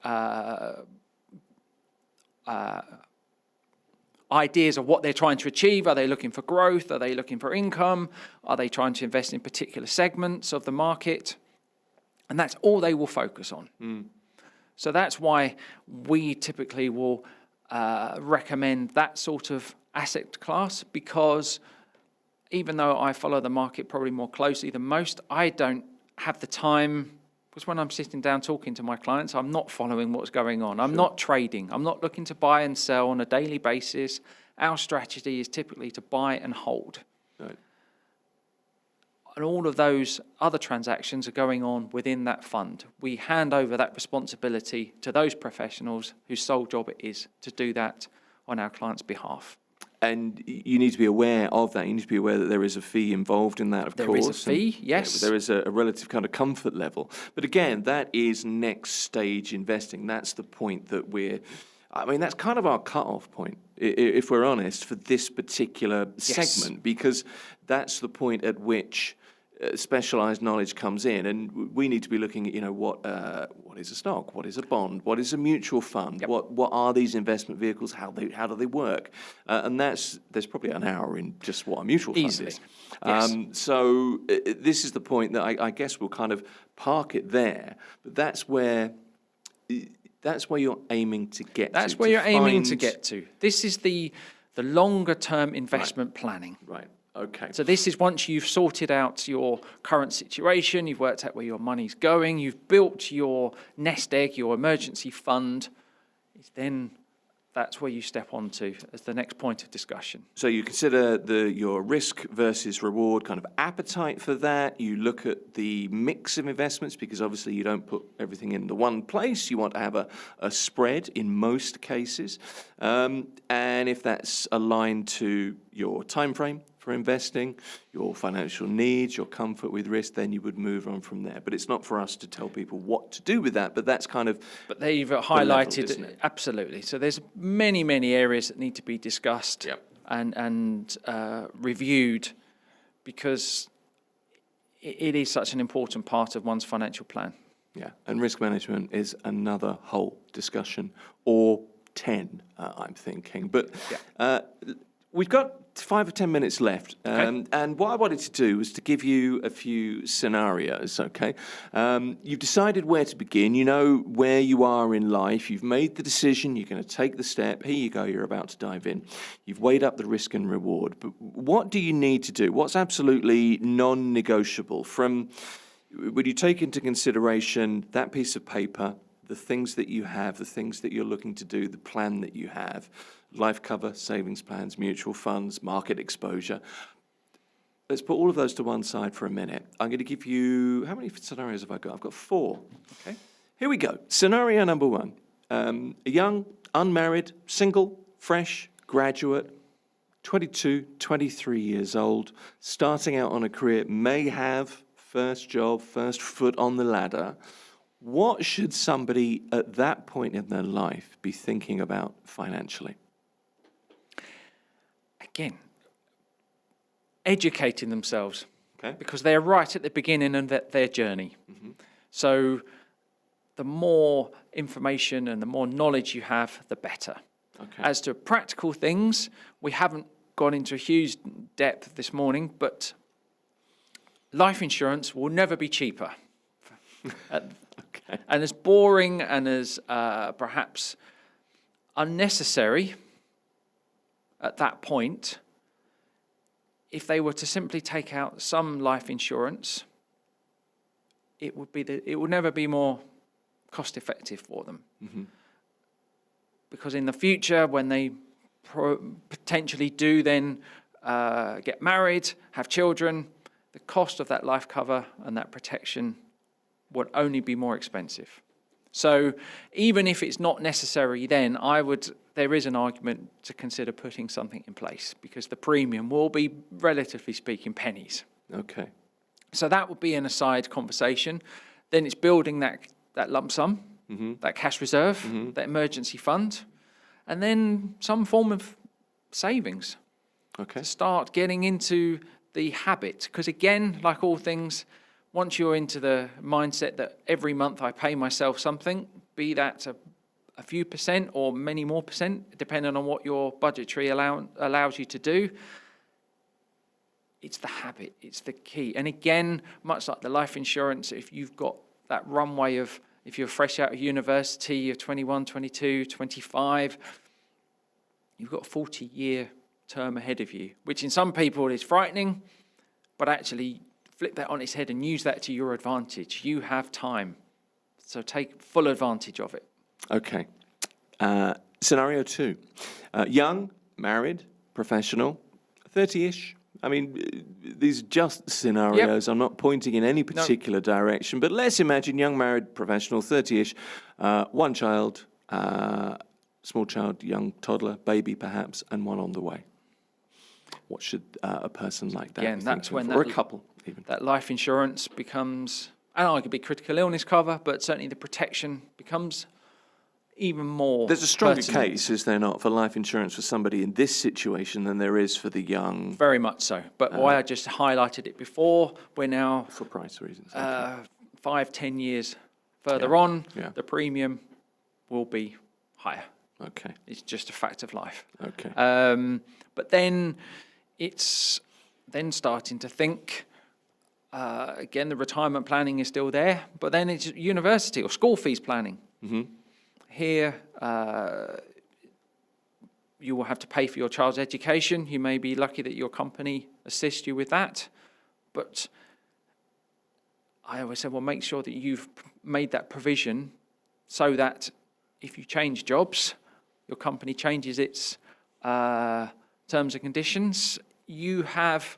ideas of what they're trying to achieve. Are they looking for growth? Are they looking for income? Are they trying to invest in particular segments of the market? And that's all they will focus on. So that's why we typically will recommend that sort of asset class, because even though I follow the market probably more closely than most, I don't have the time, because when I'm sitting down talking to my clients, I'm not following what's going on. I'm not trading. I'm not looking to buy and sell on a daily basis. Our strategy is typically to buy and hold. Right. And all of those other transactions are going on within that fund. We hand over that responsibility to those professionals whose sole job it is to do that on our client's behalf. And you need to be aware of that. You need to be aware that there is a fee involved in that, of course. There is a fee, yes. There is a relative kind of comfort level. But again, that is next stage investing. That's the point that that's kind of our cut-off point, if we're honest, for this particular segment, because that's the point at which specialized knowledge comes in, and we need to be looking at, what is a stock, what is a bond, what is a mutual fund, Yep. what are these investment vehicles, how do they work, and there's probably an hour in just what a mutual fund Easily. is. Yes. So this is the point that I guess we'll kind of park it there, but that's where you're aiming to get. That's to, where to you're aiming to find- get to. This is the longer term investment planning. Right. Okay. So this is once you've sorted out your current situation, you've worked out where your money's going, you've built your nest egg, your emergency fund, that's where you step onto as the next point of discussion. So you consider your risk versus reward kind of appetite for that. You look at the mix of investments, because obviously you don't put everything in the one place. You want to have a spread in most cases. And if that's aligned to your time frame for investing, your financial needs, your comfort with risk, then you would move on from there. But it's not for us to tell people what to do with that, but that's kind of... But they've level, highlighted, isn't it? absolutely. So there's many, many areas that need to be discussed Yep. and reviewed, because it is such an important part of one's financial plan. Yeah, and risk management is another whole discussion, or 10, I'm thinking. But we've got 5 or 10 minutes left, and what I wanted to do was to give you a few scenarios, okay? You've decided where to begin, you know where you are in life, you've made the decision, you're going to take the step, here you go, you're about to dive in. You've weighed up the risk and reward, but what do you need to do? What's absolutely non-negotiable? Would you take into consideration that piece of paper, the things that you have, the things that you're looking to do, the plan that you have, life cover, savings plans, mutual funds, market exposure. Let's put all of those to one side for a minute. I'm going to give you, how many scenarios have I got? I've got 4. Okay. Here we go. Scenario number 1. A young, unmarried, single, fresh graduate, 22, 23 years old, starting out on a career, may have first job, first foot on the ladder. What should somebody at that point in their life be thinking about financially? Again, educating themselves, Okay. because they're right at the beginning of their journey. Mm-hmm. So the more information and the more knowledge you have, the better. Okay. As to practical things, we haven't gone into a huge depth this morning, but life insurance will never be cheaper. Okay. And as boring and as perhaps unnecessary at that point, if they were to simply take out some life insurance, it would never be more cost effective for them. Mm-hmm. Because in the future, when they potentially do then get married, have children, the cost of that life cover and that protection would only be more expensive. So even if it's not necessary then, there is an argument to consider putting something in place, because the premium will be, relatively speaking, pennies. Okay. So that would be an aside conversation. Then it's building that lump sum, that cash reserve, that emergency fund, and then some form of savings Okay. to start getting into the habit. Because again, like all things, once you're into the mindset that every month I pay myself something, be that a few percent or many more percent, depending on what your budgetary allows you to do, it's the habit, it's the key. And again, much like the life insurance, if you've got that runway of, if you're fresh out of university, you're 21, 22, 25, you've got a 40-year term ahead of you, which in some people is frightening, but actually flip that on its head and use that to your advantage. You have time, so take full advantage of it. Okay. Scenario 2. Young, married, professional, 30-ish. I mean, these are just scenarios. Yep. I'm not pointing in any particular direction, but let's imagine young, married, professional, 30-ish, one child, small child, young toddler, baby perhaps, and one on the way. What should a person like that Again, be that's thinking when of? Or a couple, even. that life insurance becomes, and arguably critical illness cover, but certainly the protection becomes even more. There's a stronger pertinent. case, is there not, for life insurance for somebody in this situation than there is for the young? Very much so. But why I just highlighted it before, we're now For price reasons. 5-10 years further on, Yeah. the premium will be higher. Okay. It's just a fact of life. Okay. But then it's then starting to think, again, the retirement planning is still there, but then it's university or school fees planning. Mm-hmm. Here, you will have to pay for your child's education. You may be lucky that your company assists you with that. But I always say, well, make sure that you've made that provision so that if you change jobs, your company changes its terms and conditions, you have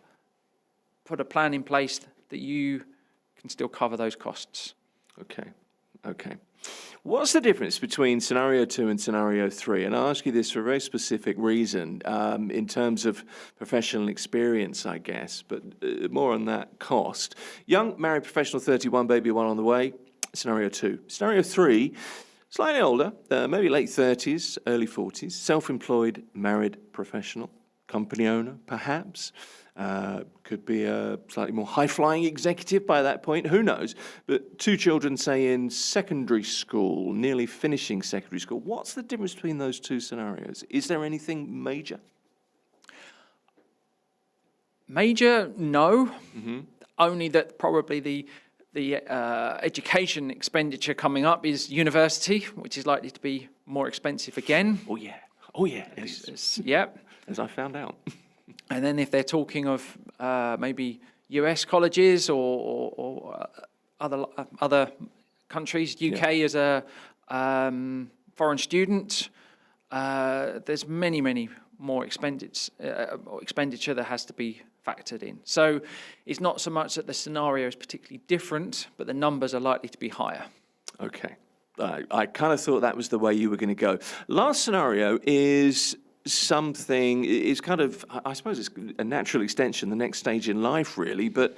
put a plan in place that you can still cover those costs. Okay. What's the difference between scenario 2 and scenario 3? And I'll ask you this for a very specific reason, in terms of professional experience, I guess, but more on that cost. Young, married professional, 31, baby 1 on the way, scenario 2. Scenario 3, slightly older, maybe late 30s, early 40s, self-employed, married professional, company owner, perhaps. Could be a slightly more high-flying executive by that point, who knows? But 2 children, say, in secondary school, nearly finishing secondary school. What's the difference between those 2 scenarios? Is there anything major? Major, no. Mm-hmm. Only that probably the education expenditure coming up is university, which is likely to be more expensive again. Oh yeah, it is. Yep. As I found out. And then if they're talking of maybe US colleges or other countries, UK as a foreign student, there's many more expenditure that has to be factored in. So it's not so much that the scenario is particularly different, but the numbers are likely to be higher. Okay. I kind of thought that was the way you were going to go. Last scenario is something, is kind of, I suppose it's a natural extension, the next stage in life, really. But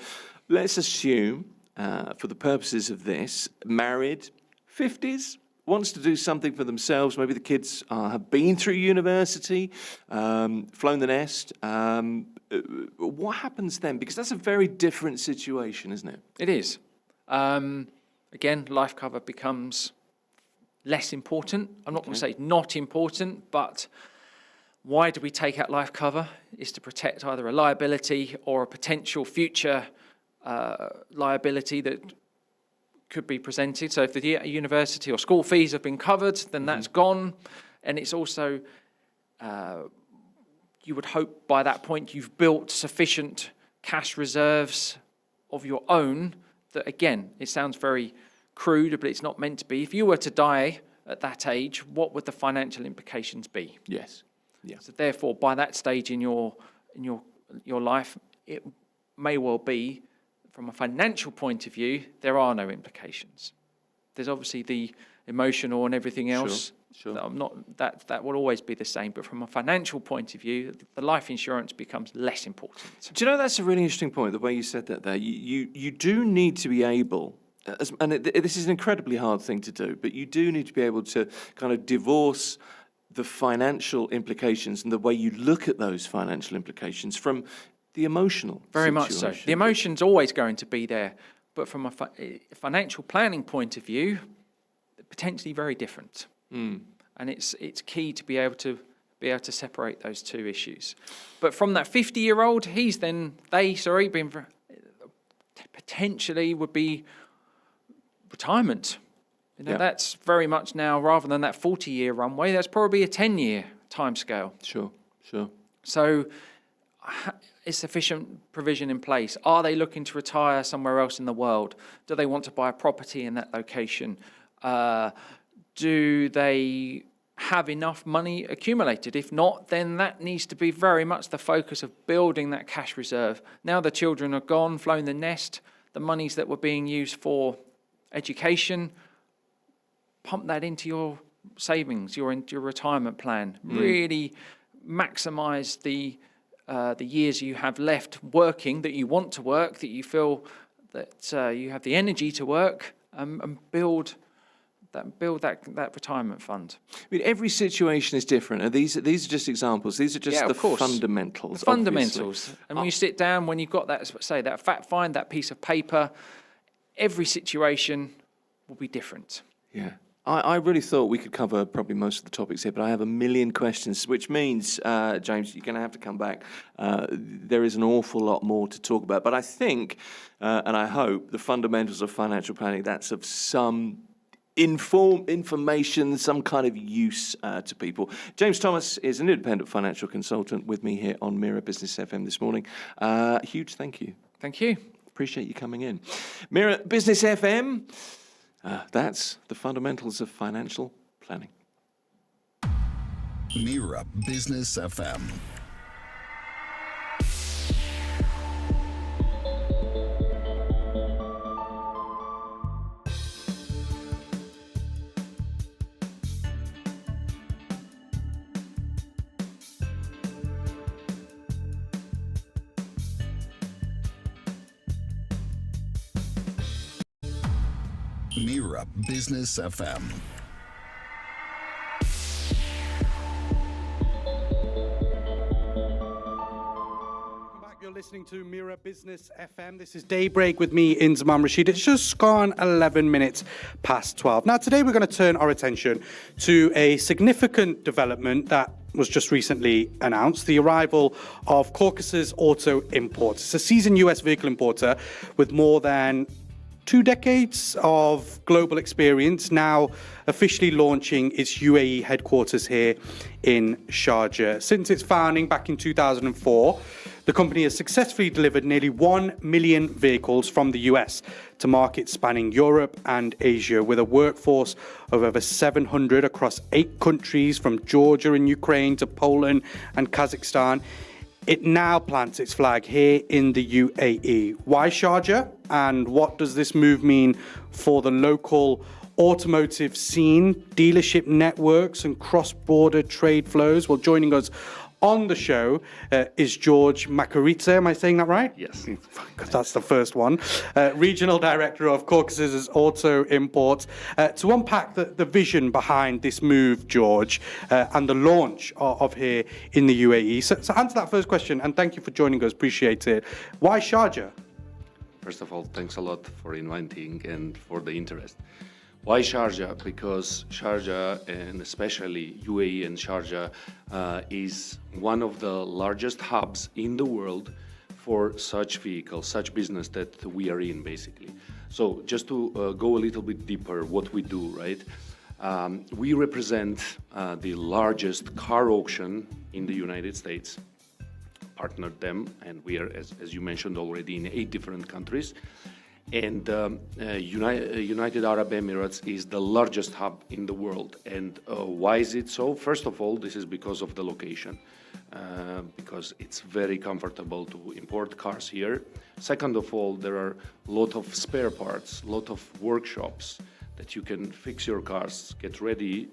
let's assume, for the purposes of this, married, 50s, wants to do something for themselves. Maybe the kids have been through university, flown the nest. What happens then? Because that's a very different situation, isn't it? It is. Again, life cover becomes less important. I'm not going to say not important, but why do we take out life cover? Is to protect either a liability or a potential future liability that could be presented. So if the university or school fees have been covered, then that's gone. And it's also, you would hope by that point you've built sufficient cash reserves of your own that, again, it sounds very crude, but it's not meant to be. If you were to die at that age, what would the financial implications be? Yes. Yeah. So therefore, by that stage in your life, it may well be, from a financial point of view, there are no implications. There's obviously the emotional and everything else. Sure. That will always be the same. But from a financial point of view, the life insurance becomes less important. Do you know, that's a really interesting point, the way you said that there. You do need to be able, this is an incredibly hard thing to do, but you do need to be able to kind of divorce the financial implications and the way you look at those financial implications from the emotional Very much situation. so. The emotion's always going to be there, but from a financial planning point of view, potentially very different. And it's key to be able to separate those 2 issues. But from that 50-year-old, potentially would be retirement. That's very much now, rather than that 40-year runway, that's probably a 10-year timescale. Sure. So is sufficient provision in place? Are they looking to retire somewhere else in the world? Do they want to buy a property in that location? Do they have enough money accumulated? If not, then that needs to be very much the focus of building that cash reserve. Now the children are gone, flown the nest, the monies that were being used for education, pump that into your savings, your retirement plan. Really maximise the years you have left working, that you want to work, that you feel that you have the energy to work, and build build that retirement fund. I mean, every situation is different, and these are just examples. These are just the fundamentals. The fundamentals. And when you sit down, when you've got that fact find, that piece of paper, every situation will be different. Yeah. I really thought we could cover probably most of the topics here, but I have a million questions, which means, James, you're going to have to come back. There is an awful lot more to talk about. But I think, and I hope, the fundamentals of financial planning, that's of some information, some kind of use to people. James Thomas is an independent financial consultant with me here on Mira Business FM this morning. Huge thank you. Thank you. Appreciate you coming in. Mira Business FM. That's the fundamentals of financial planning. Mira Business FM. Mira Business FM. You're listening to Mira Business FM. This is Daybreak with me, Inzamam Rashid. It's just gone 11 minutes past 12. Now, today we're going to turn our attention to a significant development that was just recently announced, the arrival of Caucasus Auto Imports. It's a seasoned US vehicle importer with more than 2 decades of global experience, now officially launching its UAE headquarters here in Sharjah. Since its founding back in 2004, the company has successfully delivered nearly 1 million vehicles from the US to markets spanning Europe and Asia, with a workforce of over 700 across 8 countries, from Georgia and Ukraine to Poland and Kazakhstan. It now plants its flag here in the UAE. Why Sharjah? And what does this move mean for the local automotive scene, dealership networks, and cross-border trade flows? Well, joining us on the show is George Makarice. Am I saying that right? Yes. Because that's the first one. Regional Director of Caucasus Auto Imports. To unpack the vision behind this move, George, and the launch of here in the UAE. So answer that first question, and thank you for joining us. Appreciate it. Why Sharjah? First of all, thanks a lot for inviting and for the interest. Why Sharjah? Because Sharjah, and especially UAE and Sharjah, is one of the largest hubs in the world for such vehicles, such business that we are in, basically. So just to go a little bit deeper, what we do, right? We represent the largest car auction in the United States, partnered them, and we are, as you mentioned already, in 8 different countries. And United Arab Emirates is the largest hub in the world. And why is it so? First of all, this is because of the location, because it's very comfortable to import cars here. Second of all, there are a lot of spare parts, a lot of workshops that you can fix your cars, get ready,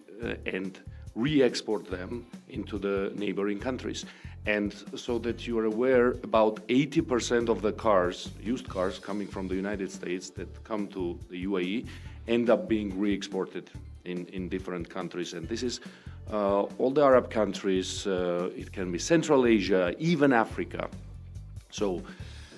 and re-export them into the neighboring countries. And so that you are aware, about 80% of the cars, used cars coming from the United States that come to the UAE, end up being re-exported in different countries. And this is all the Arab countries, it can be Central Asia, even Africa. So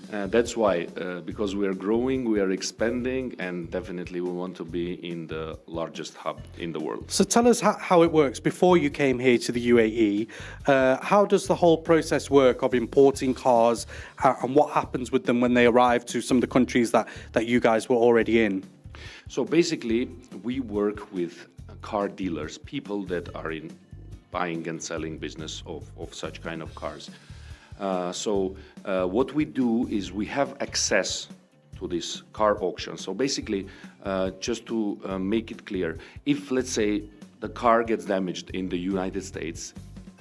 that's why, because we are growing, we are expanding, and definitely we want to be in the largest hub in the world. So tell us how it works. Before you came here to the UAE, how does the whole process work of importing cars, and what happens with them when they arrive to some of the countries that you guys were already in? So basically, we work with car dealers, people that are in buying and selling business of such kind of cars. What we do is we have access to this car auction. So basically, just to make it clear, if, let's say, the car gets damaged in the United States,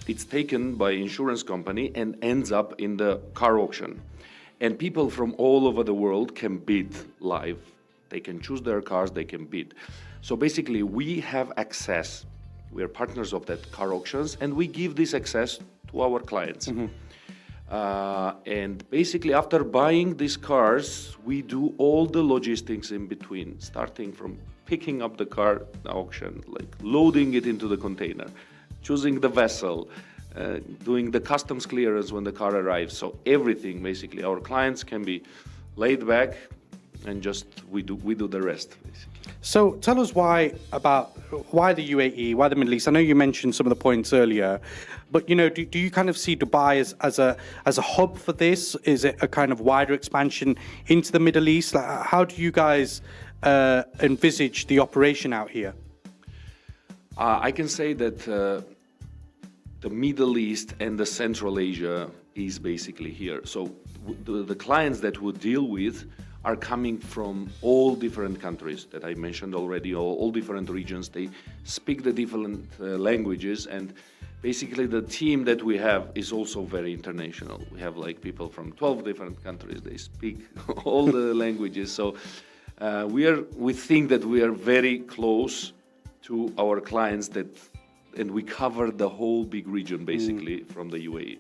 it's taken by insurance company and ends up in the car auction. And people from all over the world can bid live. They can choose their cars, they can bid. So basically, we have access. We are partners of that car auctions, and we give this access to our clients. Mm-hmm. And basically, after buying these cars, we do all the logistics in between, starting from picking up the car at the auction, like loading it into the container, choosing the vessel, doing the customs clearance when the car arrives. So everything, basically, our clients can be laid back and just we do the rest, basically. So tell us why the UAE, why the Middle East? I know you mentioned some of the points earlier, but do you kind of see Dubai as a hub for this? Is it a kind of wider expansion into the Middle East? Like, how do you guys envisage the operation out here? I can say that the Middle East and the Central Asia is basically here. So the clients that we deal with are coming from all different countries that I mentioned already, all different regions. They speak the different languages, and basically the team that we have is also very international. We have like people from 12 different countries. They speak all the languages. So we think that we are very close to our clients, and we cover the whole big region basically from the UAE.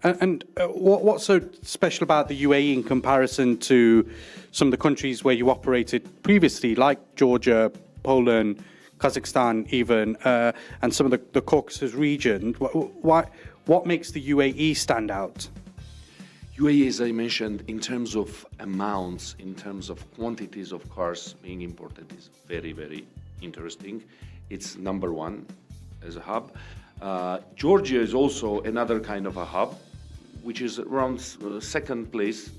And what's so special about the UAE in comparison to some of the countries where you operated previously, like Georgia, Poland, Kazakhstan even, and some of the Caucasus region? What makes the UAE stand out? UAE, as I mentioned, in terms of amounts, in terms of quantities of cars being imported, is very, very interesting. It's number one as a hub. Georgia is also another kind of a hub, which is around second place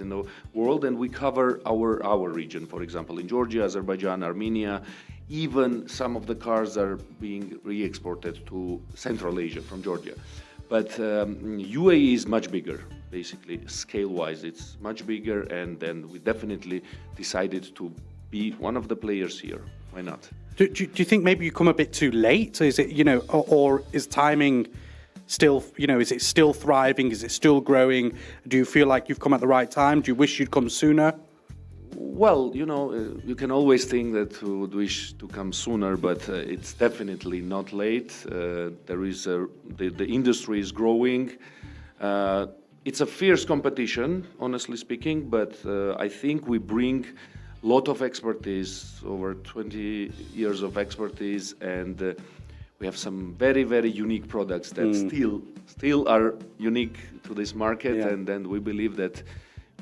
in the world, and we cover our region. For example, in Georgia, Azerbaijan, Armenia, even some of the cars are being re-exported to Central Asia from Georgia. But UAE is much bigger, basically, scale-wise. It's much bigger, and then we definitely decided to be one of the players here. Why not? Do you think maybe you come a bit too late? Is it, or is timing still, is it still thriving? Is it still growing? Do you feel like you've come at the right time? Do you wish you'd come sooner? Well, you can always think that we would wish to come sooner, but it's definitely not late. The industry is growing. It's a fierce competition, honestly speaking, but I think we bring a lot of expertise, over 20 years of expertise, and we have some very, very unique products that still are unique to this market, and we believe that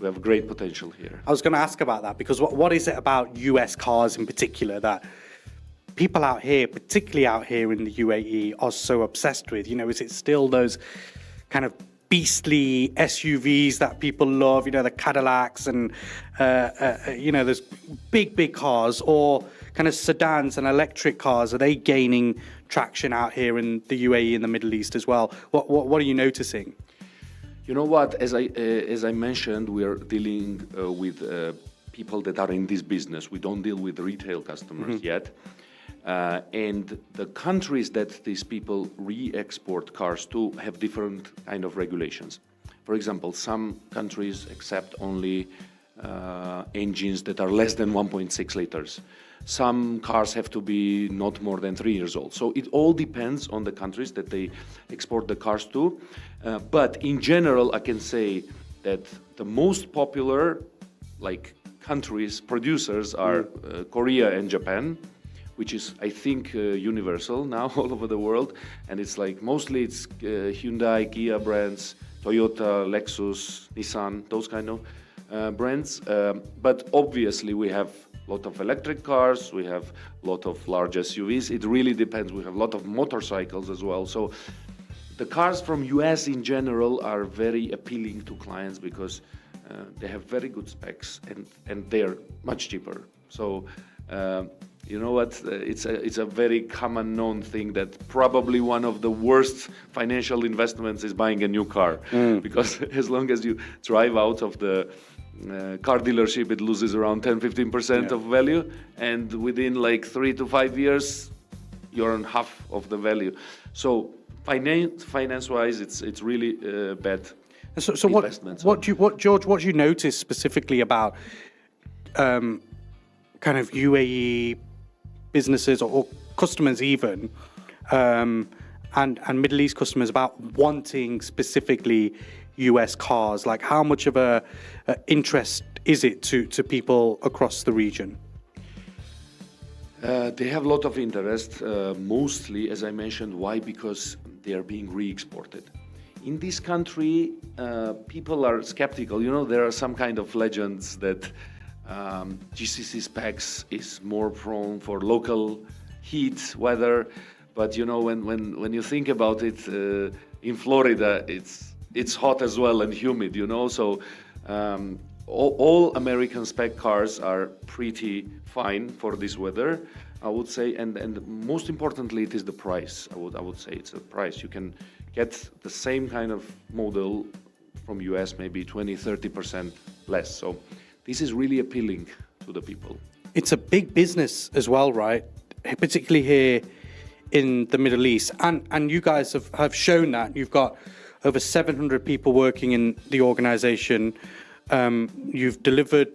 we have great potential here. I was going to ask about that, because what is it about US cars in particular that people out here, particularly out here in the UAE, are so obsessed with? Is it still those kind of beastly SUVs that people love, the Cadillacs and, those big cars, or kind of sedans and electric cars? Are they gaining traction out here in the UAE and the Middle East as well? What are you noticing? You know what? As I mentioned, we are dealing with people that are in this business. We don't deal with retail customers yet. And the countries that these people re-export cars to have different kind of regulations. For example, some countries accept only engines that are less than 1.6 liters. Some cars have to be not more than 3 years old. So it all depends on the countries that they export the cars to. But in general, I can say that the most popular countries, producers are Korea and Japan, which is, I think, universal now all over the world. And it's mostly it's Hyundai, Kia brands, Toyota, Lexus, Nissan, those kind of brands. But obviously we have a lot of electric cars, we have a lot of large SUVs. It really depends. We have a lot of motorcycles as well. So the cars from US in general are very appealing to clients because they have very good specs and they're much cheaper. So you know what? It's a very common known thing that probably one of the worst financial investments is buying a new car, because as long as you drive out of the car dealership, it loses around 10-15% of value, and within 3 to 5 years, you're on half of the value. So finance-wise, it's really bad. So what do you notice specifically about kind of UAE businesses or customers even, and Middle East customers about wanting specifically US cars? Like, how much of a interest is it to people across the region? They have a lot of interest, mostly, as I mentioned. Why? Because they are being re-exported. In this country, people are skeptical. You know, there are some kind of legends that GCC specs is more prone for local heat, weather. But you know, when you think about it, in Florida, it's hot as well and humid. You know, so all American spec cars are pretty fine for this weather, I would say. And most importantly, it is the price. I would say it's the price. You can get the same kind of model from US, maybe 20-30% less. So this is really appealing to the people. It's a big business as well, right? Particularly here in the Middle East. And you guys have shown that. You've got over 700 people working in the organization. You've delivered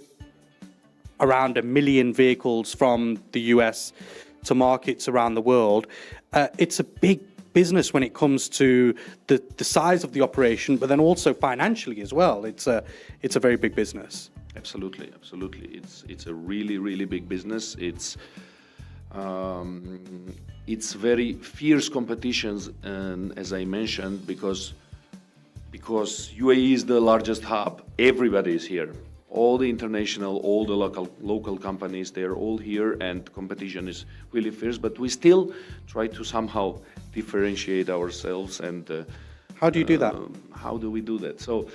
around 1 million vehicles from the US to markets around the world. It's a big business when it comes to the size of the operation, but then also financially as well. It's a very big business. Absolutely. It's a really big business. It's very fierce competitions, and as I mentioned, because UAE is the largest hub, everybody is here. All the international, all the local companies, they're all here, and competition is really fierce. But we still try to somehow differentiate ourselves. And how do you do that? How do we do that? So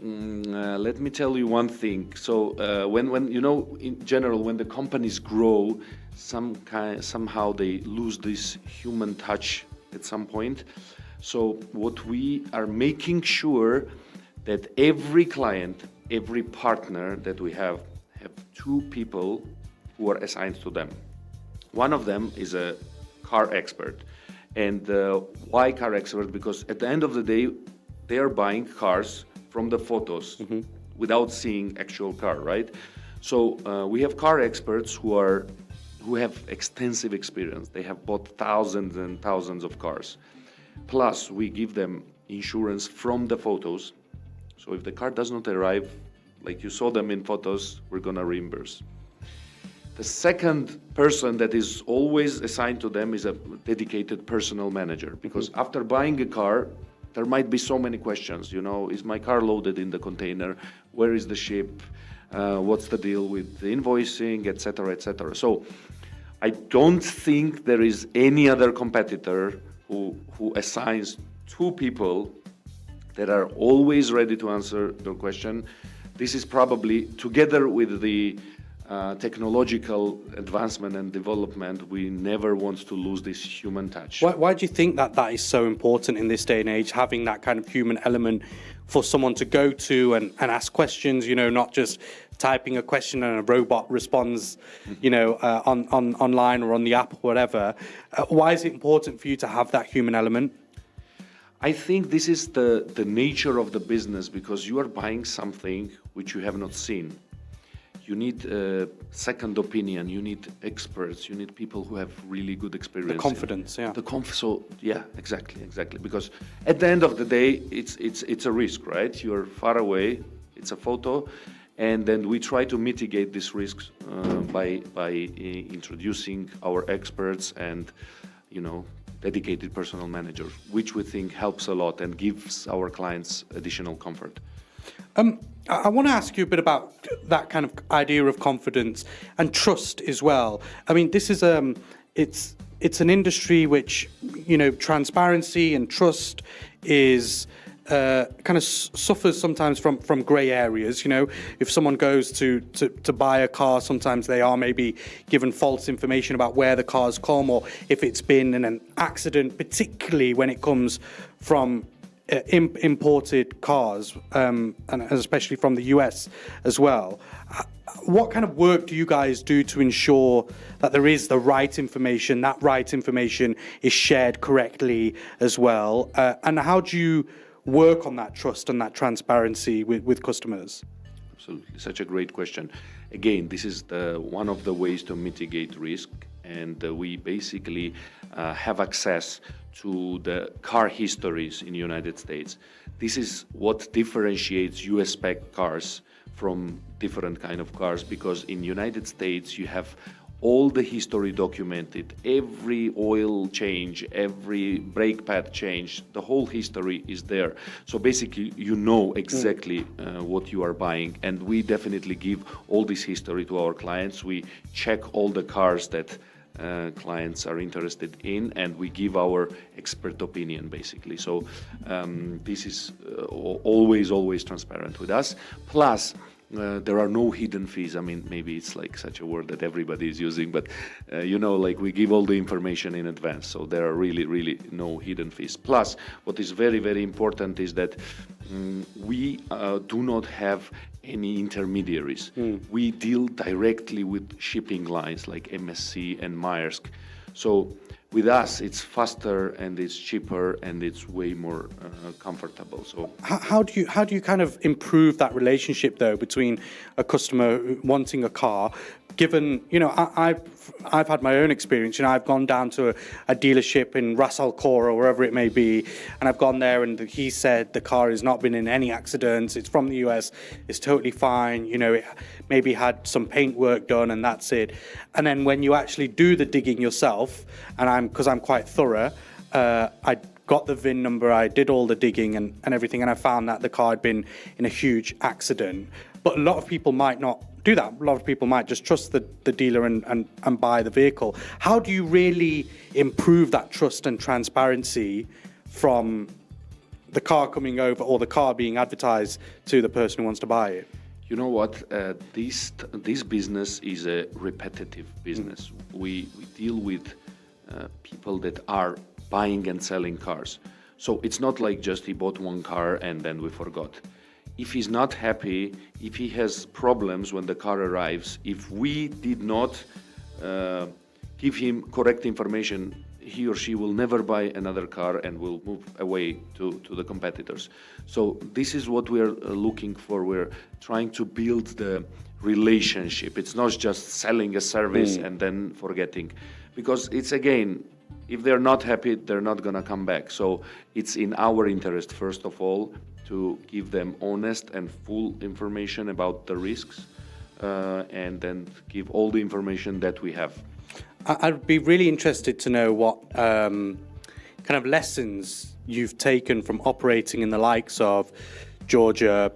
let me tell you one thing. So when you know, in general, when the companies grow, somehow they lose this human touch at some point. So what we are making sure that every client, every partner that we have two people who are assigned to them. One of them is a car expert. And why car expert? Because at the end of the day, they are buying cars from the photos without seeing actual car, right? So we have car experts who have extensive experience. They have bought thousands and thousands of cars. Plus, we give them insurance from the photos. So if the car does not arrive, like you saw them in photos, we're gonna reimburse. The second person that is always assigned to them is a dedicated personal manager, because after buying a car, there might be so many questions. You know, is my car loaded in the container? Where is the ship? What's the deal with the invoicing, etc., etc. So I don't think there is any other competitor who assigns two people that are always ready to answer your question. This is probably, together with the technological advancement and development, we never want to lose this human touch. Why do you think that is so important in this day and age, having that kind of human element for someone to go to and ask questions, you know, not just typing a question and a robot responds, you know, online or on the app or whatever. Why is it important for you to have that human element? I think this is the nature of the business, because you are buying something which you have not seen. You need a second opinion, you need experts, you need people who have really good experience. The confidence, yeah. So, yeah, exactly. Because at the end of the day, it's a risk, right? You're far away, it's a photo, and then we try to mitigate this risk by introducing our experts and, you know, dedicated personal managers, which we think helps a lot and gives our clients additional comfort. I want to ask you a bit about that kind of idea of confidence and trust as well. I mean, this is it's an industry which, you know, transparency and trust is kind of suffers sometimes from grey areas. You know, if someone goes to buy a car, sometimes they are maybe given false information about where the car's come, or if it's been in an accident, particularly when it comes from imported cars, and especially from the US as well. What kind of work do you guys do to ensure that there is the right information, that right information is shared correctly as well? And how do you work on that trust and that transparency with customers? Absolutely, such a great question. Again, this is one of the ways to mitigate risk, and we basically have access to the car histories in the United States. This is what differentiates US spec cars from different kind of cars, because in United States you have all the history documented, every oil change, every brake pad change, the whole history is there. So basically, you know exactly what you are buying, and we definitely give all this history to our clients. We check all the cars that clients are interested in, and we give our expert opinion, basically. So this is always transparent with us. Plus, there are no hidden fees. I mean, maybe it's like such a word that everybody is using, but like we give all the information in advance. So there are really no hidden fees. Plus, what is very important is that we do not have any intermediaries. We deal directly with shipping lines like MSC and Maersk. So with us, it's faster and it's cheaper and it's way more comfortable. So how do you kind of improve that relationship though between a customer wanting a car? Given, I've had my own experience. I've gone down to a dealership in Ras Al Khor or wherever it may be, and I've gone there and he said the car has not been in any accidents. It's from the US. It's totally fine. It maybe had some paint work done and that's it. And then when you actually do the digging yourself, and because I'm quite thorough, I got the VIN number, I did all the digging and everything, and I found that the car had been in a huge accident. But a lot of people might not do that. A lot of people might just trust the dealer and buy the vehicle. How do you really improve that trust and transparency from the car coming over or the car being advertised to the person who wants to buy it? You know what? This business is a repetitive business. We deal with people that are buying and selling cars. So it's not like just he bought one car and then we forgot. If he's not happy, if he has problems when the car arrives, if we did not give him correct information, he or she will never buy another car and will move away to the competitors. So this is what we're looking for. We're trying to build the relationship. It's not just selling a service and then forgetting. Because it's, again, if they're not happy, they're not going to come back. So it's in our interest, first of all, to give them honest and full information about the risks, and then give all the information that we have. I'd be really interested to know what kind of lessons you've taken from operating in the likes of Georgia,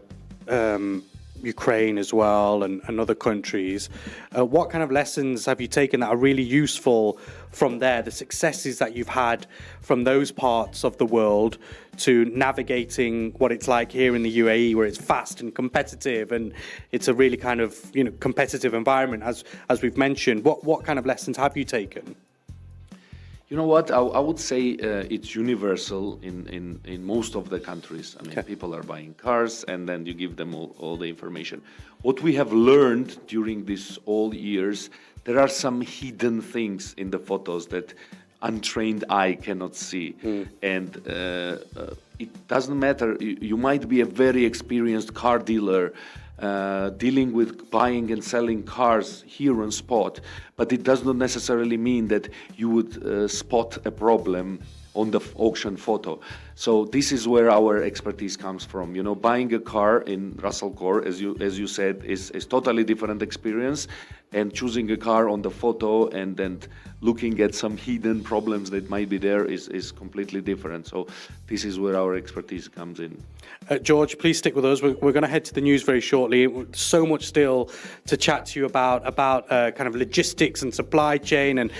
Ukraine as well, and other countries. What kind of lessons have you taken that are really useful from there, the successes that you've had from those parts of the world to navigating what it's like here in the UAE, where it's fast and competitive and it's a really kind of competitive environment, as we've mentioned. What kind of lessons have you taken? You know what? I would say it's universal in most of the countries. I mean, people are buying cars, and then you give them all the information. What we have learned during these all years, there are some hidden things in the photos that untrained eye cannot see. And it doesn't matter. You might be a very experienced car dealer, dealing with buying and selling cars here on spot, but it does not necessarily mean that you would spot a problem on the auction photo. So this is where our expertise comes from. Buying a car in Ras Al Khor, as you said, is totally different experience, and choosing a car on the photo and then looking at some hidden problems that might be there is completely different. So this is where our expertise comes in. George, please stick with us. We're going to head to the news very shortly. So much still to chat to you about kind of logistics and supply chain and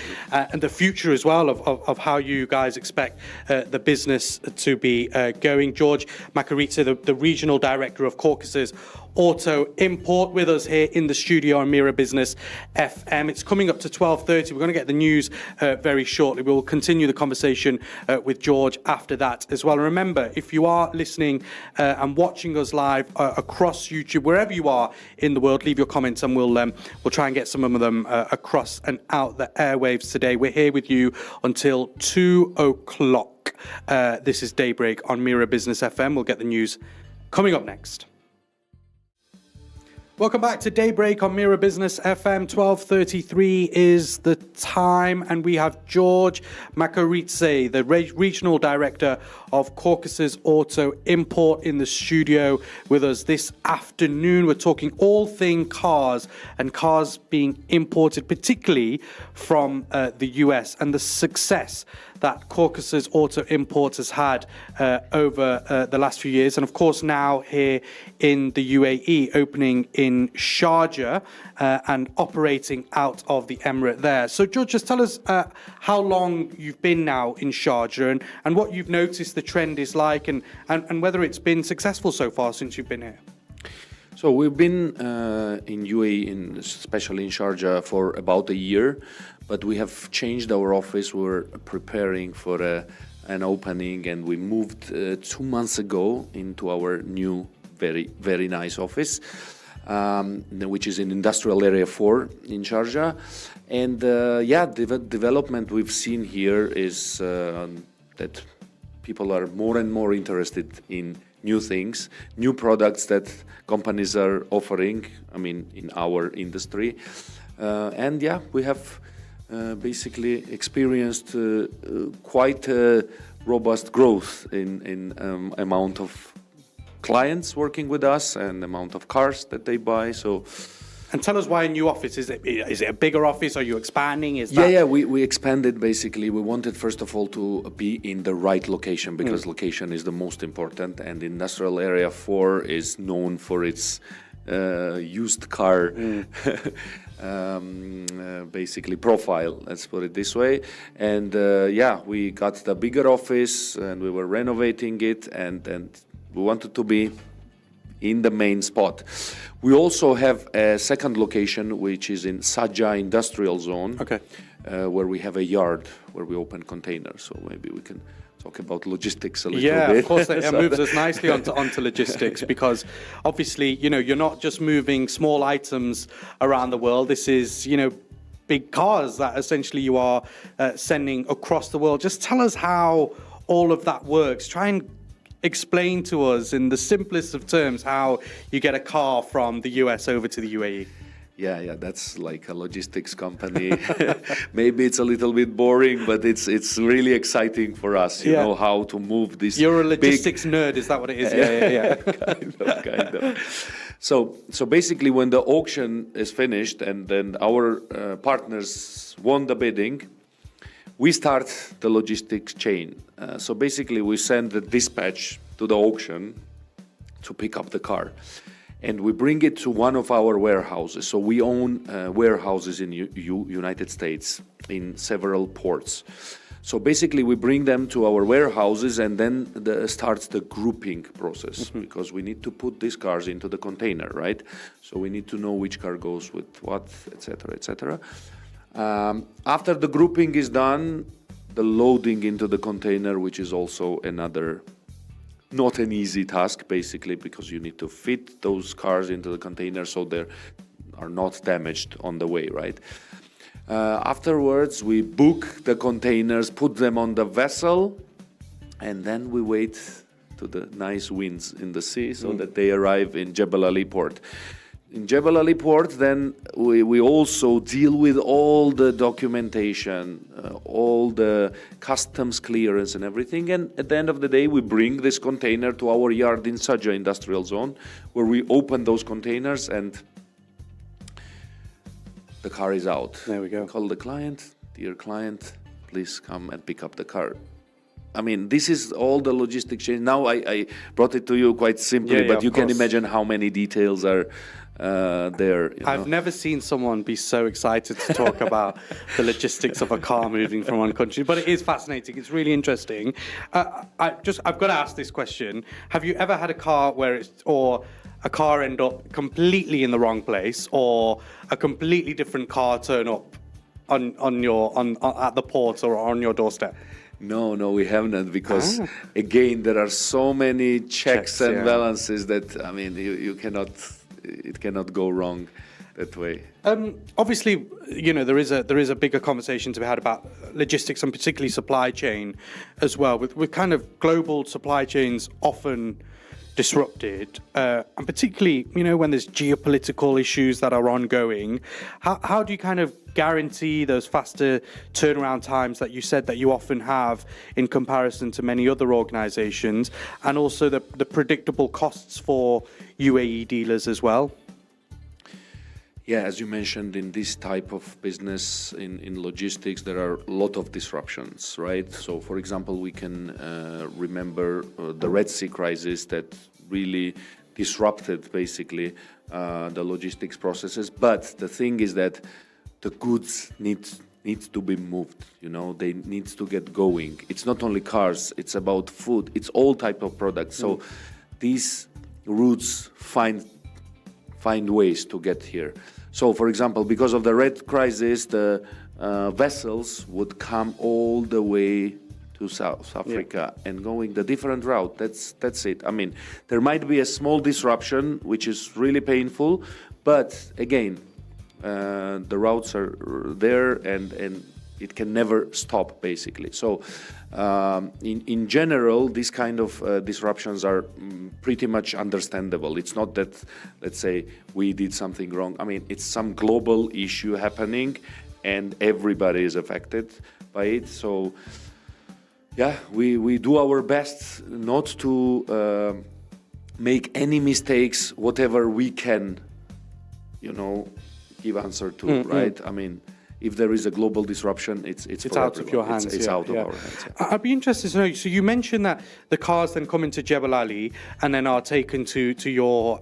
the future as well of how you guys expect the business to be going. George Makarita, the Regional Director of Caucasus Auto Import, with us here in the studio on Mira Business FM. It's coming up to 12:30. We're going to get the news very shortly. We'll continue the conversation with George after that as well. And remember, if you are listening and watching us live across YouTube, wherever you are in the world, leave your comments and we'll try and get some of them across and out the airwaves today. We're here with you until 2 o'clock. This is Daybreak on Mira Business FM. We'll get the news coming up next. Welcome back to Daybreak on Mira Business FM. 12:33 is the time, and we have George Makoritse, the Regional Director of Caucasus Auto Import, in the studio with us this afternoon. We're talking all thing cars and cars being imported, particularly from the US, and the success that Caucasus Auto Import has had over the last few years. And of course, now here in the UAE, opening in Sharjah and operating out of the Emirate there. So George, just tell us how long you've been now in Sharjah and what you've noticed the trend is like, and whether it's been successful so far since you've been here. So we've been in UAE, especially in Sharjah, for about a year, but we have changed our office. We're preparing for an opening, and we moved 2 months ago into our new, very, very nice office, which is in Industrial Area 4 in Sharjah. And the development we've seen here is that people are more and more interested in new things, new products that companies are offering, I mean, in our industry. We have basically experienced quite a robust growth in amount of clients working with us and amount of cars that they buy. So. And tell us why a new office. Is it a bigger office? Are you expanding? We expanded basically. We wanted first of all to be in the right location, because location is the most important, and Industrial Area 4 is known for its used car basically profile, let's put it this way. And we got the bigger office and we were renovating it, and we wanted to be in the main spot. We also have a second location, which is in Sajja Industrial Zone, where we have a yard where we open containers. So maybe we can talk about logistics a little bit. Yeah, of course, it moves us nicely onto logistics, because obviously, you're not just moving small items around the world. This is, big cars that essentially you are sending across the world. Just tell us how all of that works. Try and explain to us in the simplest of terms how you get a car from the US over to the UAE. Yeah, that's like a logistics company. Maybe it's a little bit boring, but it's really exciting for us, you know, how to move this. You're a logistics nerd, is that what it is? Yeah. kind of. So basically, when the auction is finished and then our partners won the bidding, we start the logistics chain. So basically, we send the dispatch to the auction to pick up the car, and we bring it to one of our warehouses. So we own warehouses in United States in several ports. So basically, we bring them to our warehouses, and then starts the grouping process, because we need to put these cars into the container, right? So we need to know which car goes with what, etc., etc. After the grouping is done, the loading into the container, which is also another not an easy task, basically, because you need to fit those cars into the container so they are not damaged on the way, right? Afterwards, we book the containers, put them on the vessel, and then we wait to the nice winds in the sea so that they arrive in Jebel Ali port. In Jebel Ali port, then we also deal with all the documentation, all the customs clearance and everything. And at the end of the day, we bring this container to our yard in Sajja Industrial Zone, where we open those containers and the car is out. There we go. Call the client, dear client, please come and pick up the car. I mean, this is all the logistics chain. Now I brought it to you quite simply, but you can imagine how many details are there. I've never seen someone be so excited to talk about the logistics of a car moving from one country, but it is fascinating. It's really interesting. I've got to ask this question. Have you ever had a car or a car end up completely in the wrong place, or a completely different car turn up at the port or on your doorstep? No, we haven't, because again, there are so many checks and balances that, I mean, it cannot go wrong that way. Obviously, there is a bigger conversation to be had about logistics and particularly supply chain as well. With kind of global supply chains often, disrupted, and particularly, when there's geopolitical issues that are ongoing, how do you kind of guarantee those faster turnaround times that you said that you often have in comparison to many other organizations, and also the predictable costs for UAE dealers as well? Yeah, as you mentioned, in this type of business, in logistics, there are a lot of disruptions, right? So, for example, we can remember the Red Sea crisis that really disrupted, basically, the logistics processes. But the thing is that the goods needs to be moved, they need to get going. It's not only cars, it's about food, it's all type of products. So these routes find ways to get here. So, for example, because of the Red crisis, the vessels would come all the way to South Africa and going the different route. That's it. I mean, there might be a small disruption, which is really painful, but again, the routes are there and it can never stop, basically. So in general, these kind of disruptions are pretty much understandable. It's not that, let's say, we did something wrong. I mean, it's some global issue happening and everybody is affected by it. So yeah, we do our best not to make any mistakes, whatever we can, give answer to, right? I mean, if there is a global disruption, it's out of your hands. It's out of our hands. Yeah. I'd be interested to know. So you mentioned that the cars then come into Jebel Ali and then are taken to your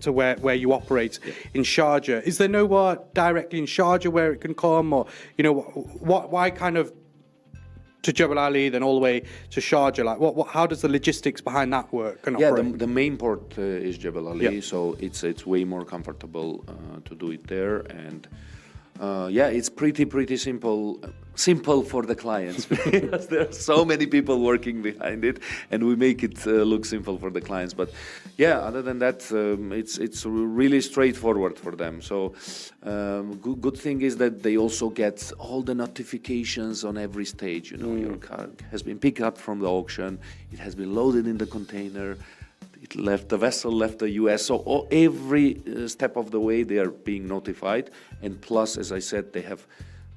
to where you operate in Sharjah. Is there nowhere directly in Sharjah where it can come, or why kind of to Jebel Ali, then all the way to Sharjah? Like, how does the logistics behind that work and operate? The main port is Jebel Ali, so it's way more comfortable to do it there, and it's pretty simple for the clients because there are so many people working behind it, and we make it look simple for the clients. But other than that, it's really straightforward for them. So good thing is that they also get all the notifications on every stage. Your car has been picked up from the auction, it has been loaded in the container, the vessel left the US. So every step of the way they are being notified, and plus, as I said, they have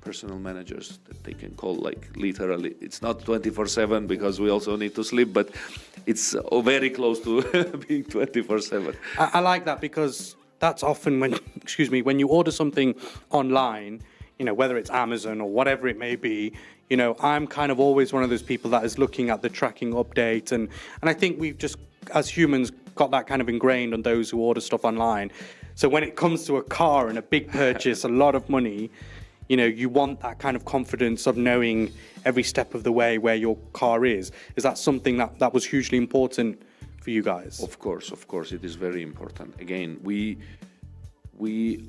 personal managers that they can call, like literally. It's not 24/7 because we also need to sleep, but it's very close to being 24/7. I like that, because that's often when you order something online, whether it's Amazon or whatever it may be, I'm kind of always one of those people that is looking at the tracking update, and I think we've just, as humans, got that kind of ingrained on those who order stuff online. So when it comes to a car and a big purchase, a lot of money, you want that kind of confidence of knowing every step of the way where your car is. Is that something that was hugely important for you guys? Of course, it is very important. Again, we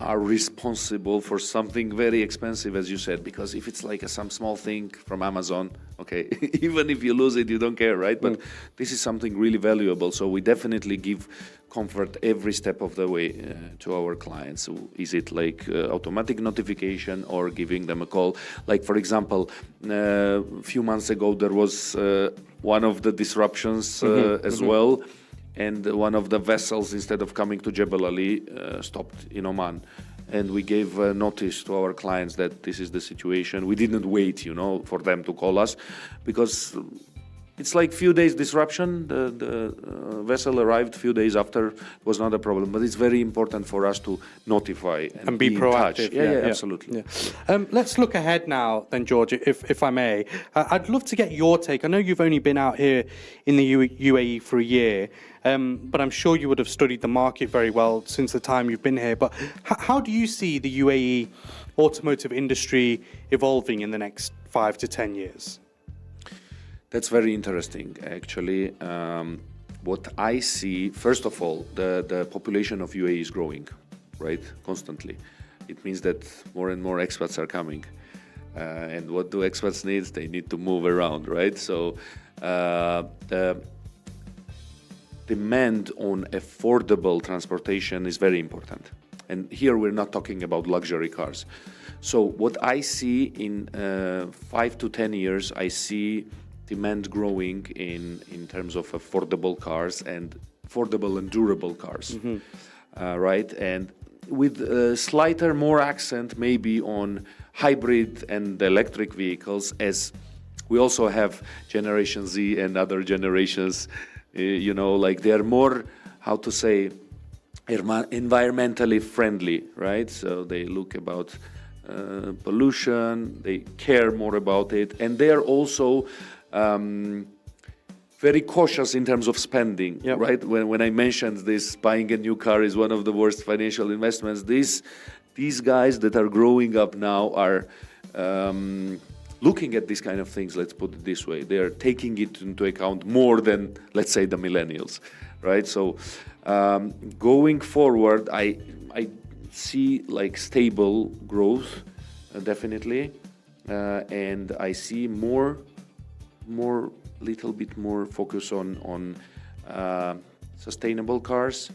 are responsible for something very expensive, as you said, because if it's like some small thing from Amazon, okay, even if you lose it, you don't care, right? But this is something really valuable, so we definitely give comfort every step of the way to our clients. So is it like automatic notification or giving them a call? Like, for example, a few months ago, there was one of the disruptions as well. And one of the vessels, instead of coming to Jebel Ali, stopped in Oman. And we gave notice to our clients that this is the situation. We didn't wait, for them to call us, because it's like few days disruption. The vessel arrived a few days after. It was not a problem. But it's very important for us to notify and be proactive. In touch. Yeah, absolutely. Yeah. Let's look ahead now then, George, if I may. I'd love to get your take. I know you've only been out here in the UAE for a year, but I'm sure you would have studied the market very well since the time you've been here. But how do you see the UAE automotive industry evolving in the next 5 to 10 years? That's very interesting, actually. What I see, first of all, the population of UAE is growing, right, constantly. It means that more and more expats are coming. And what do expats need? They need to move around, right? So the demand on affordable transportation is very important. And here we're not talking about luxury cars. So what I see in 5 to 10 years, I see demand growing in terms of affordable cars, and affordable and durable cars, right? And with a slighter more accent maybe on hybrid and electric vehicles, as we also have Generation Z and other generations, like they're more, how to say, environmentally friendly, right? So they look about pollution, they care more about it, and they're also very cautious in terms of spending, right? When I mentioned this, buying a new car is one of the worst financial investments. These guys that are growing up now are looking at these kind of things, let's put it this way. They're taking it into account more than, let's say, the millennials, right? So going forward, I see like stable growth, definitely, and I see little bit more focus on sustainable cars,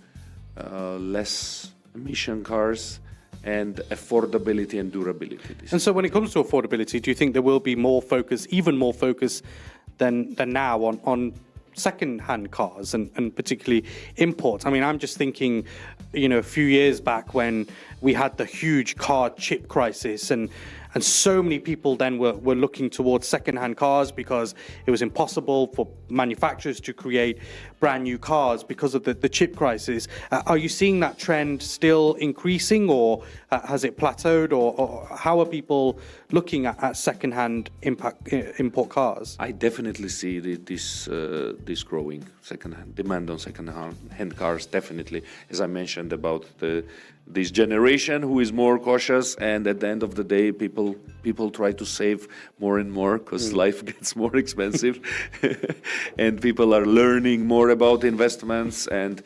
less emission cars, and affordability and durability. And so when it comes to affordability, do you think there will be more focus, even more focus than now on second-hand cars and particularly imports? I mean, I'm just thinking, a few years back when we had the huge car chip crisis and so many people then were looking towards second-hand cars because it was impossible for manufacturers to create brand new cars because of the chip crisis. Are you seeing that trend still increasing, or has it plateaued, or how are people looking at second-hand import cars? I definitely see this growing second-hand demand on second-hand cars. Definitely, as I mentioned about this generation who is more cautious, and at the end of the day, people try to save more and more because life gets more expensive, and people are learning more about investments. And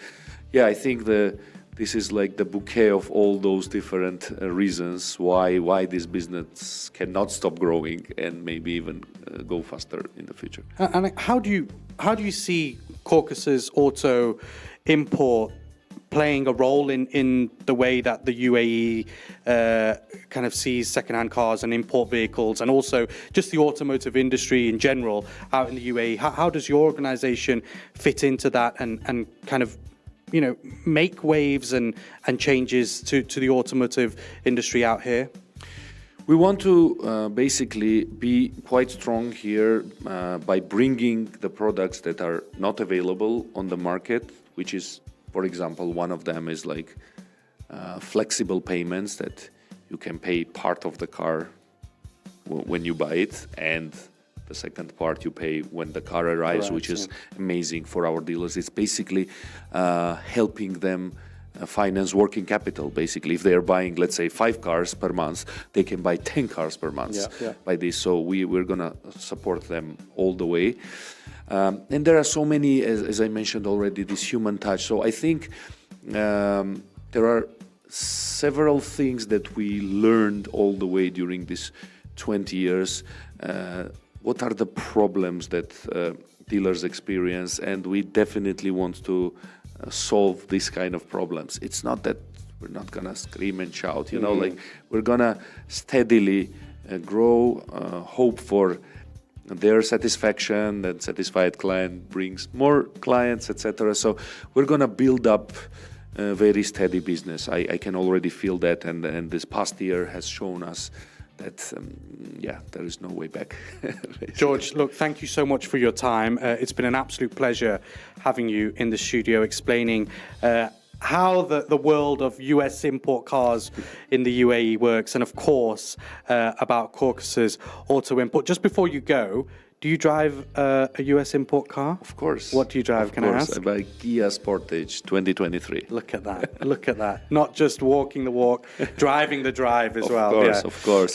I think this is like the bouquet of all those different reasons why this business cannot stop growing and maybe even go faster in the future. And how do you see Caucasus Auto Import playing a role in the way that the UAE kind of sees second-hand cars and import vehicles, and also just the automotive industry in general out in the UAE? How does your organization fit into that and kind of make waves and changes to the automotive industry out here? We want to basically be quite strong here by bringing the products that are not available on the market, which is, for example, one of them is like flexible payments, that you can pay part of the car when you buy it, and the second part you pay when the car arrives, which is amazing for our dealers. It's basically helping them finance working capital. Basically, if they're buying, let's say, 5 cars per month, they can buy 10 cars per month by this. So we're going to support them all the way. And there are so many, as I mentioned already, this human touch. So I think there are several things that we learned all the way during this 20 years. What are the problems that dealers experience? And we definitely want to solve this kind of problems. It's not that we're not going to scream and shout, like we're going to steadily grow, hope for their satisfaction, and satisfied client brings more clients, etc. So we're going to build up a very steady business. I can already feel that, and this past year has shown us that, there is no way back. George, look, thank you so much for your time. It's been an absolute pleasure having you in the studio explaining how the world of US import cars in the UAE works, and of course about Caucasus Auto Import. Just before you go, do you drive a US import car? Of course. What do you drive, can I ask? I buy Kia Sportage 2023. Look at that, look at that. Not just walking the walk, driving the drive as well. Of course.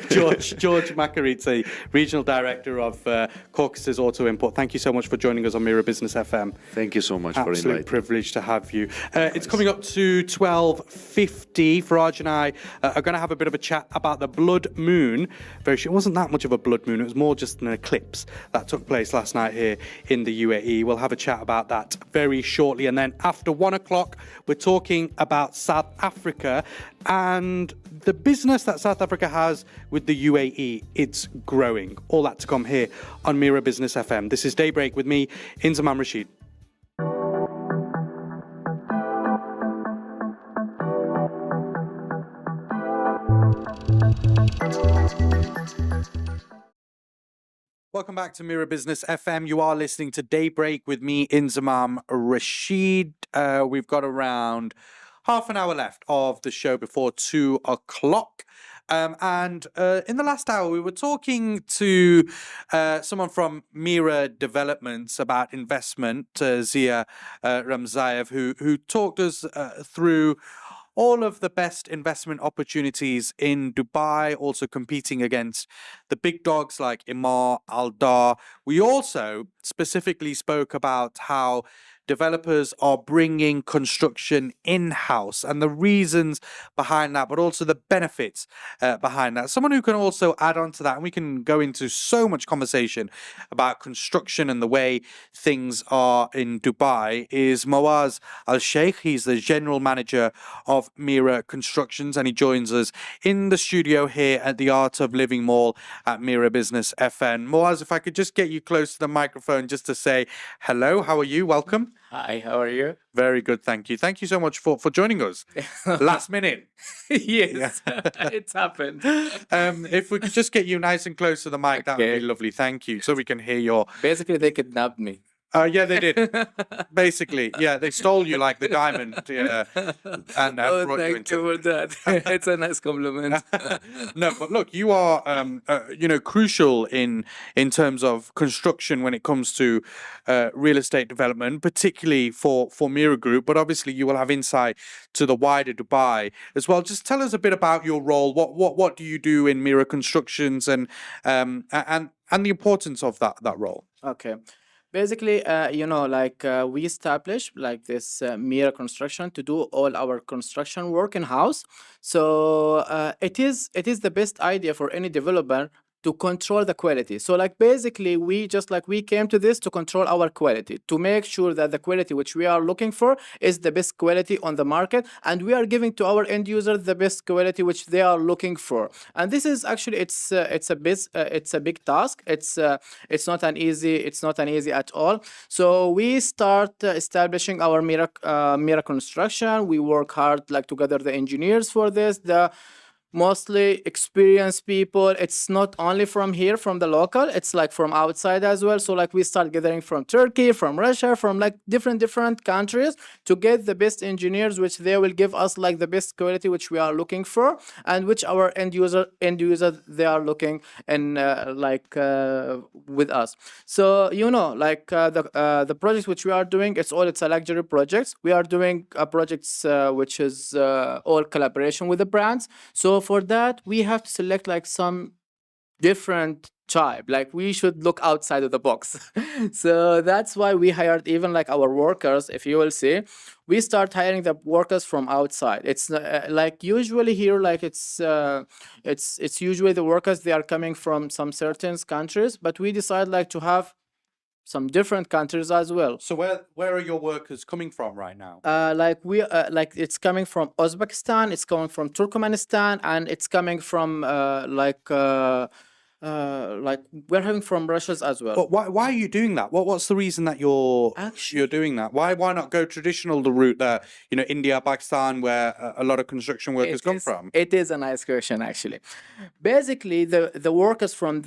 George Makaridze, Regional Director of Caucasus Auto Import. Thank you so much for joining us on Mira Business FM. Thank you so much for inviting me. Absolute privilege to have you. It's coming up to 12:50. Faraj and I are going to have a bit of a chat about the blood moon. It wasn't that much of a blood moon. It was more just an eclipse that took place last night here in the UAE. We'll have a chat about that very shortly. And then after 1 o'clock, we're talking about South Africa and the business that South Africa has with the UAE. It's growing. All that to come here on Mira Business FM. This is Daybreak with me, Inzamam Rashid. Welcome back to Mira Business FM. You are listening to Daybreak with me, Inzamam Rashid. We've got around half an hour left of the show before 2 o'clock. And in the last hour, we were talking to someone from Mira Developments about investment, Zia Ramzayev, who talked us through all of the best investment opportunities in Dubai, also competing against the big dogs like Emaar, Aldar. We also specifically spoke about how developers are bringing construction in-house and the reasons behind that, but also the benefits behind that. Someone who can also add on to that, and we can go into so much conversation about construction and the way things are in Dubai, is Mawaz Al-Sheikh. He's the general manager of Mira Constructions, and he joins us in the studio here at the Art of Living Mall at Mira Business FN. Mawaz, if I could just get you close to the microphone just to say hello. How are you? Welcome. Hi, how are you? Very good, thank you. Thank you so much for joining us. Last minute. Yes, it's happened. If we could just get you nice and close to the mic, that would Okay. be lovely. Thank you. So we can hear your... Basically, they kidnapped me. Yeah, they did. Basically, yeah, they stole you like the diamond, and Oh, brought you thank into. you for that. It's a nice compliment. No, but look, you are, crucial in terms of construction when it comes to real estate development, particularly for Mira Group. But obviously, you will have insight to the wider Dubai as well. Just tell us a bit about your role. What do you do in Mira Constructions, and the importance of that role? Okay. Basically, we established like this Mira construction to do all our construction work in house. So it is the best idea for any developer to control the quality. So like basically we came to this to control our quality, to make sure that the quality which we are looking for is the best quality on the market, and we are giving to our end user the best quality which they are looking for. And this is actually it's a big task. It's not an easy at all. So we start establishing our Mira construction. We work hard like to gather the engineers for this, the mostly experienced people. It's not only from here, from the local, it's like from outside as well. So like we start gathering from Turkey, from Russia, from like different countries to get the best engineers, which they will give us like the best quality which we are looking for, and which our end user they are looking and with us. So the projects which we are doing, it's a luxury projects. We are doing projects which is all collaboration with the brands. So for that, we have to select like some different type. Like we should look outside of the box. So that's why we hired even like our workers. If you will see, we start hiring the workers from outside. It's like usually here, like it's usually the workers, they are coming from some certain countries, but we decide like to have some different countries as well. So where are your workers coming from right now? It's coming from Uzbekistan, it's coming from Turkmenistan, and it's coming from we're having from Russia as well. But why are you doing that? What's the reason that you're doing that? Why not go traditional, the route that India, Pakistan, where a lot of construction workers come from? It is a nice question actually. Basically, the workers from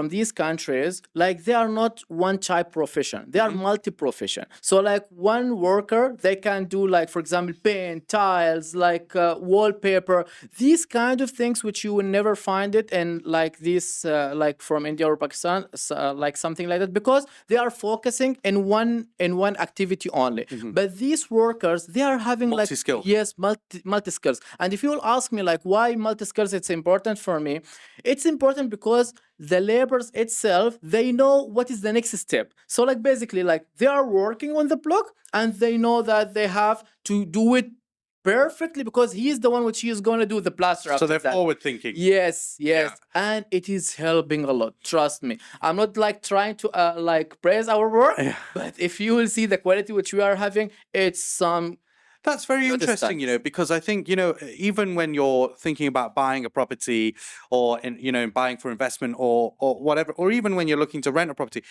these countries, like they are not one type profession. They are multi-profession. So like one worker, they can do like, for example, paint, tiles, like wallpaper, these kind of things which you will never find it in like these like from India or Pakistan, like something like that, because they are focusing in one activity only. But these workers, they are having multi-skill. like, yes, multi skills. And if you will ask me like why multi skills, it's important for me. It's important because the laborers itself, they know what is the next step. So like basically like they are working on the block and they know that they have to do it perfectly because he is the one which he is going to do the plaster. So they're forward thinking. Yes. And it is helping a lot, trust me. I'm not like trying to like praise our work, but if you will see the quality which we are having, it's some... That's very interesting, because I think, even when you're thinking about buying a property or, buying for investment or whatever, or even when you're looking to rent a property,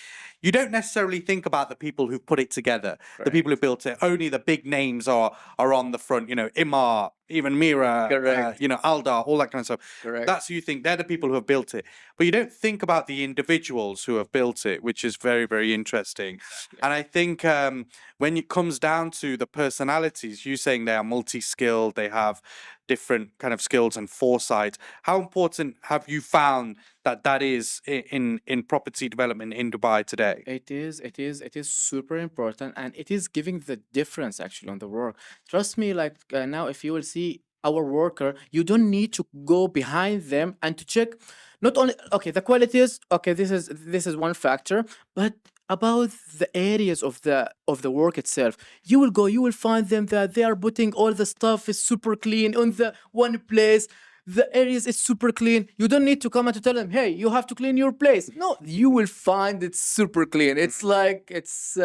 you don't necessarily think about the people who've put it together, the people who built it. Only the big names are on the front, Emaar, even Mira, Correct. Aldar, all that kind of stuff. Correct. That's who you think they're the people who have built it. But you don't think about the individuals who have built it, which is very, very interesting. And I think when it comes down to the personalities, you saying they are multi-skilled, they have different kind of skills and foresight. How important have you found that is in property development in Dubai today? It is super important, and it is giving the difference actually on the work. Trust me, like now, if you will see our worker, you don't need to go behind them and to check. Not only okay, the quality is okay. This is one factor, but about the areas of the work itself, you will go, you will find them that they are putting all the stuff is super clean on the one place. The areas is super clean. You don't need to come and to tell them, hey, you have to clean your place. No, you will find it super clean. It's like it's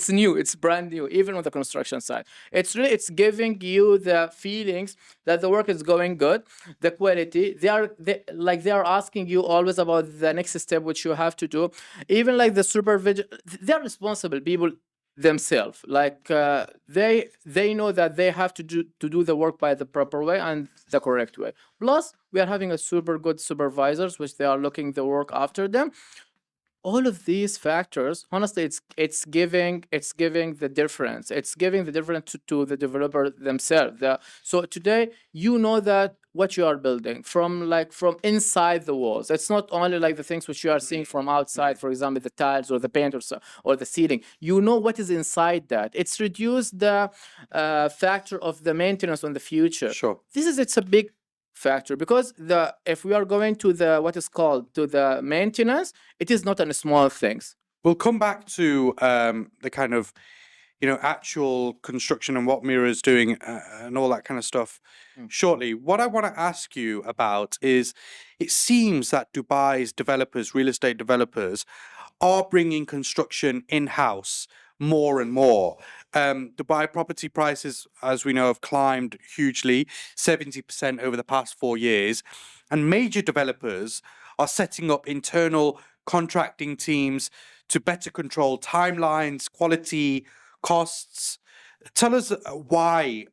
new, it's brand new, even on the construction side. It's giving you the feelings that the work is going good, the quality. They are asking you always about the next step which you have to do. Even like the supervision, they're responsible people themselves, like they know that they have to do the work by the proper way and the correct way. Plus we are having a super good supervisors which they are looking the work after them. All of these factors, honestly, it's giving the difference. It's giving the difference to the developer themselves. So today you know that what you are building from inside the walls. It's not only like the things which you are seeing from outside, for example, the tiles or the paint or the ceiling. You know what is inside that. It's reduced the factor of the maintenance on the future. Sure. It's a big factor because if we are going to the what is called to the maintenance, it is not a small things. We'll come back to the kind of actual construction and what Mira is doing and all that kind of stuff shortly. What I want to ask you about is, it seems that Dubai's developers, real estate developers, are bringing construction in-house more and more. Dubai property prices, as we know, have climbed hugely, 70% over the past 4 years, and major developers are setting up internal contracting teams to better control timelines, quality, costs. Tell us why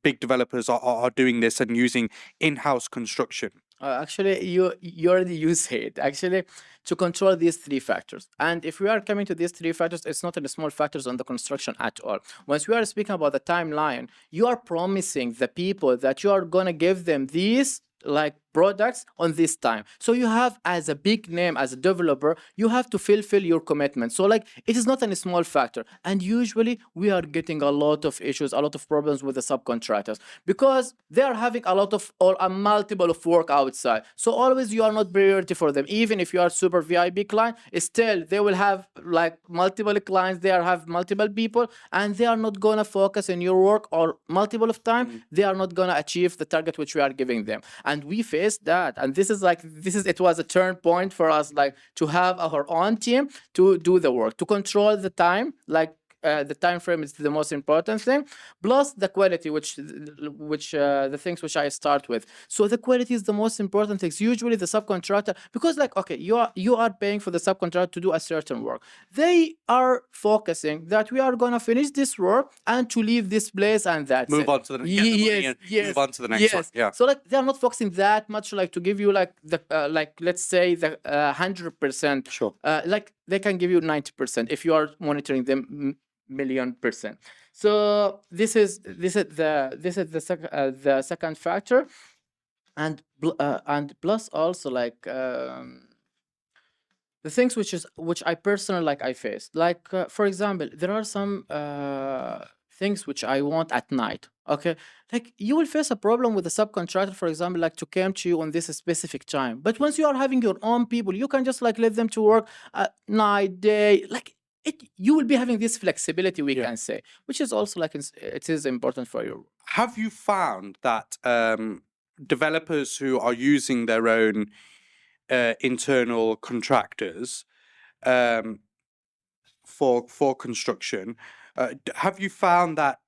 big developers are doing this and using in-house construction. Actually, you already use it actually to control these three factors. And if we are coming to these three factors, it's not a small factors on the construction at all. Once we are speaking about the timeline, you are promising the people that you are gonna give them these like products on this time. So you have, as a big name, as a developer, you have to fulfill your commitment. So like it is not a small factor. And usually we are getting a lot of issues, a lot of problems with the subcontractors because they are having a lot of or a multiple of work outside. So always you are not priority for them. Even if you are super VIP client, still they will have like multiple clients, they have multiple people, and they are not gonna focus in your work or multiple of time. They are not gonna achieve the target which we are giving them. And we face that, and it was a turn point for us, like to have our own team to do the work, to control the time, like the time frame is the most important thing, plus the quality, which the things which I start with. So the quality is the most important things. Usually the subcontractor, because like okay, you are paying for the subcontractor to do a certain work. They are focusing that we are gonna finish this work and to leave this place and that's Move it. on to the move on to the next one. Yeah. So like they are not focusing that much, like to give you like the like let's say the 100%. Sure. Like they can give you 90% if you are monitoring them million%. So this is the second factor, and plus also like the things which I personally like I faced, like for example, there are some things which I want at night. Okay, like you will face a problem with the subcontractor, for example, like to come to you on this specific time. But once you are having your own people, you can just like let them to work at night, day, like you will be having this flexibility, we can say, which is also like it is important for you. Have you found that developers who are using their own internal contractors for construction, have you found that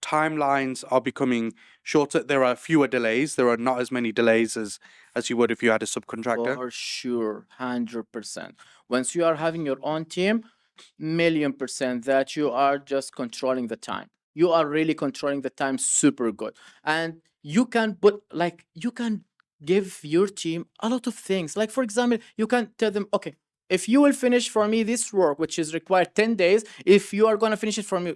timelines are becoming shorter? There are fewer delays. There are not as many delays as you would if you had a subcontractor. For sure, 100%. Once you are having your own team, 1,000,000% that you are just controlling the time. you are really controlling the time super good. And you can put like you can give your team a lot of things. Like for example, you can tell them, okay, if you will finish for me this work, which is required 10 days, if you are gonna finish it for me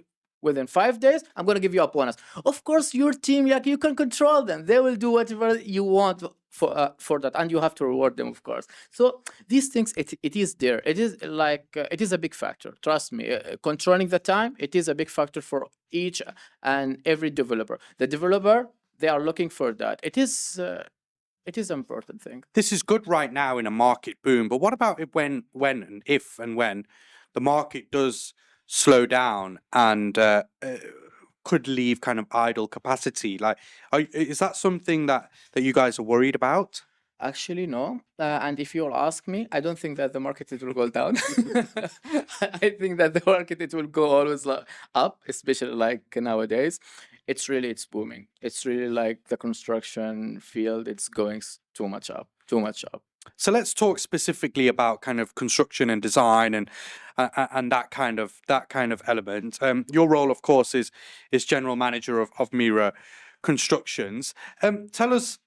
within 5 days, I'm gonna give you a bonus. Of course, your team, like you can control them. They will do whatever you want for that, and you have to reward them, of course. So these things, it is there. It is like it is a big factor. Trust me, controlling the time, it is a big factor for each and every developer. The developer, they are looking for that. It is an important thing. This is good right now in a market boom, but what about when and if and when the market does slow down and could leave kind of idle capacity? Like, is that something that you guys are worried about? Actually, no. And if you'll ask me, I don't think that the market it will go down. I think that the market it will go always up, especially like nowadays. It's booming. It's really like the construction field. It's going too much up, too much up. So let's talk specifically about kind of construction and design and that kind of element. Your role, of course, is general manager of Mira Constructions. Tell us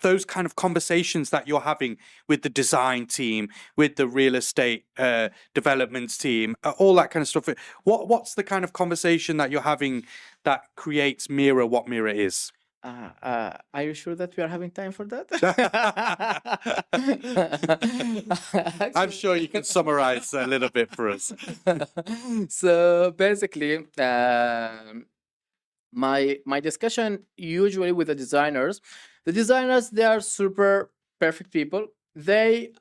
those kind of conversations that you're having with the design team, with the real estate developments team, all that kind of stuff. What's the kind of conversation that you're having that creates Mira what Mira is? Are you sure that we are having time for that? I'm sure you can summarize a little bit for us. So basically, my discussion usually with the designers, they are super perfect people. They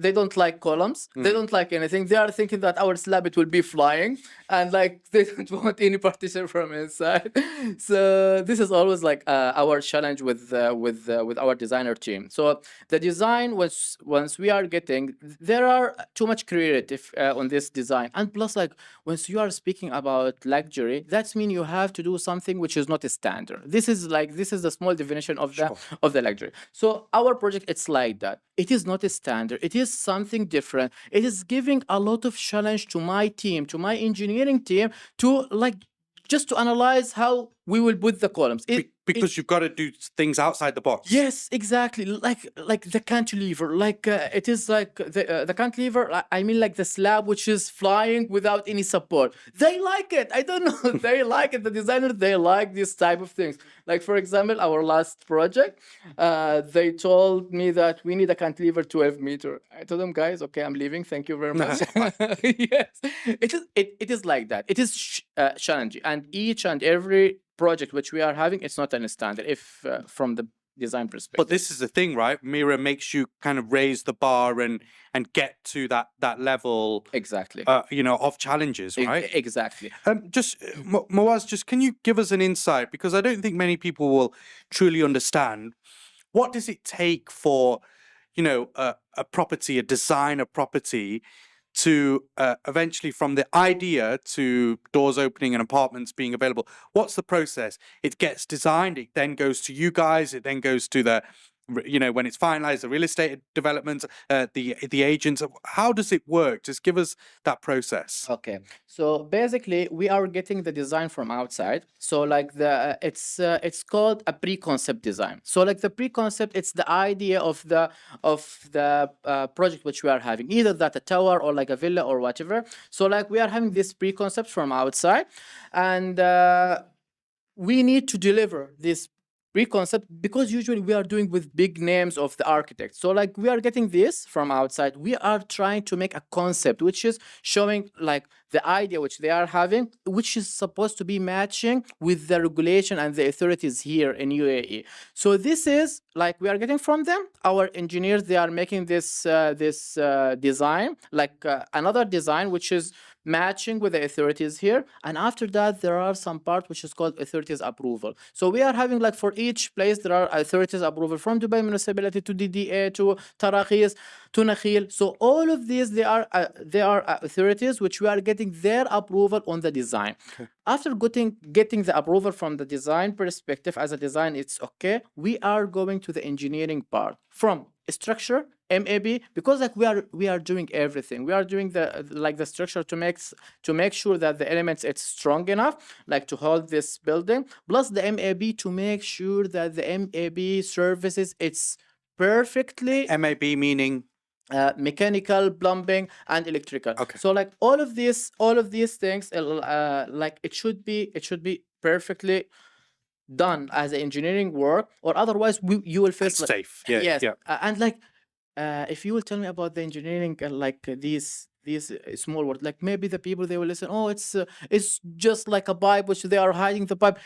don't like columns. They don't like anything. They are thinking that our slab it will be flying, and like they don't want any partition from inside. So this is always like our challenge with our designer team. So the design once we are getting, there are too much creative on this design, and plus like once you are speaking about luxury, that means you have to do something which is not a standard. This is the small definition of the luxury. So our project it's like that. It is not a standard. It is something different. It is giving a lot of challenge to my team, to my engineering team, to like just to analyze how we will put the columns. Because you've got to do things outside the box. Yes, exactly. Like the cantilever, like it is like the cantilever. I mean, like the slab which is flying without any support. They like it. I don't know. They like it. The designers they like this type of things. Like for example, our last project, they told me that we need a cantilever 12-meter. I told them, guys, okay, I'm leaving. Thank you very much. Yes, it is like that. It is challenging, and each and every project which we are having, it's not a standard if from the design perspective. But this is the thing, right? Mira makes you kind of raise the bar and get to that level. Exactly. Of challenges, right? Exactly. Moaz, just can you give us an insight, because I don't think many people will truly understand what does it take for a property, a design of property, to eventually from the idea to doors opening and apartments being available. What's the process? It gets designed, it then goes to you guys, it then goes to the when it's finalized, the real estate development, the agents. How does it work? Just give us that process. Okay, so basically we are getting the design from outside. So like it's called a pre-concept design. So like the pre-concept, it's the idea of the project which we are having, either that a tower or like a villa or whatever. So like we are having this pre-concept from outside, and we need to deliver this pre-concept, because usually we are doing with big names of the architects. So like we are getting this from outside. We are trying to make a concept which is showing like the idea which they are having, which is supposed to be matching with the regulation and the authorities here in UAE. So this is like we are getting from them. Our engineers, they are making this design, like another design which is matching with the authorities here, and after that there are some part which is called authorities approval. So we are having like for each place there are authorities approval, from Dubai municipality to DDA to Tarakhis to Nakhil. So all of these they are authorities which we are getting their approval on the design. After getting the approval from the design perspective, as a design it's okay, we are going to the engineering part. From structure, MAB, because like we are doing everything. We are doing the structure to make sure that the elements it's strong enough, like to hold this building, plus the MAB to make sure that the MAB services it's perfectly MAB meaning mechanical, plumbing, and electrical. Okay. So like all of these things, like it should be perfectly done as engineering work, or otherwise you will face like, safe. Yeah, yes, yeah. and like if you will tell me about the engineering, these small words, like maybe the people they will listen, oh, it's just like a pipe which they are hiding the pipe.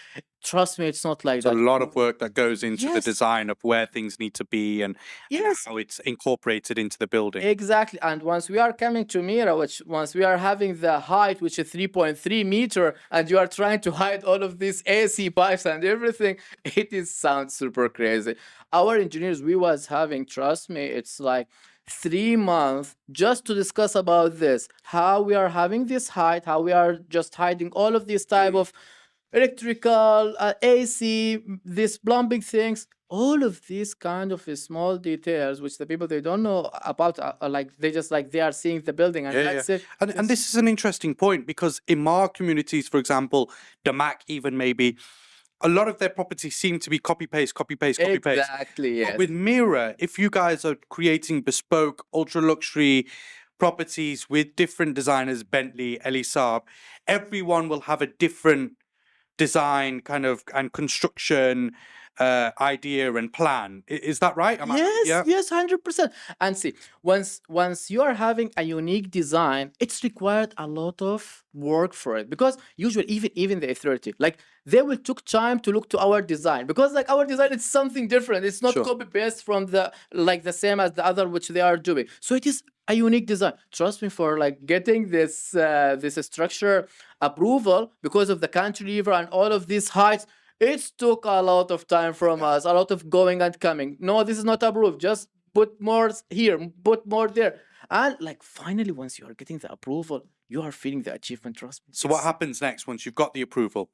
Trust me, it's not like There's that. a lot of work that goes into the Yes. design of where things need to be and Yes. how it's incorporated into the building. Exactly. And once we are coming to Mira, once we are having the height, which is 3.3 meter, and you are trying to hide all of these AC pipes and everything, sounds super crazy. Our engineers, we was having, trust me, it's like 3 months just to discuss about this, how we are having this height, how we are just hiding all of these type of electrical, AC, these plumbing things, all of these kind of small details which the people they don't know about, like they just like they are seeing the building and that's it. And this is an interesting point because in Mar communities, for example, the Mac even maybe, a lot of their properties seem to be copy paste, copy paste, copy paste. Exactly, yes. But with Mira, if you guys are creating bespoke, ultra luxury properties with different designers, Bentley, Elie Saab, everyone will have a different design kind of and construction idea and plan. Is that right? Yes, 100%. And see, once you are having a unique design, it's required a lot of work for it, because usually even the authority, like they will took time to look to our design, because like our design is something different. It's not Sure. copy paste from the same as the other which they are doing. So it is a unique design. Trust me, for like getting this structure approval because of the cantilever and all of these heights, it took a lot of time from us, a lot of going and coming. No, this is not approved. Just put more here, put more there. And like finally, once you are getting the approval, you are feeling the achievement. Trust me. So what happens next once you've got the approval?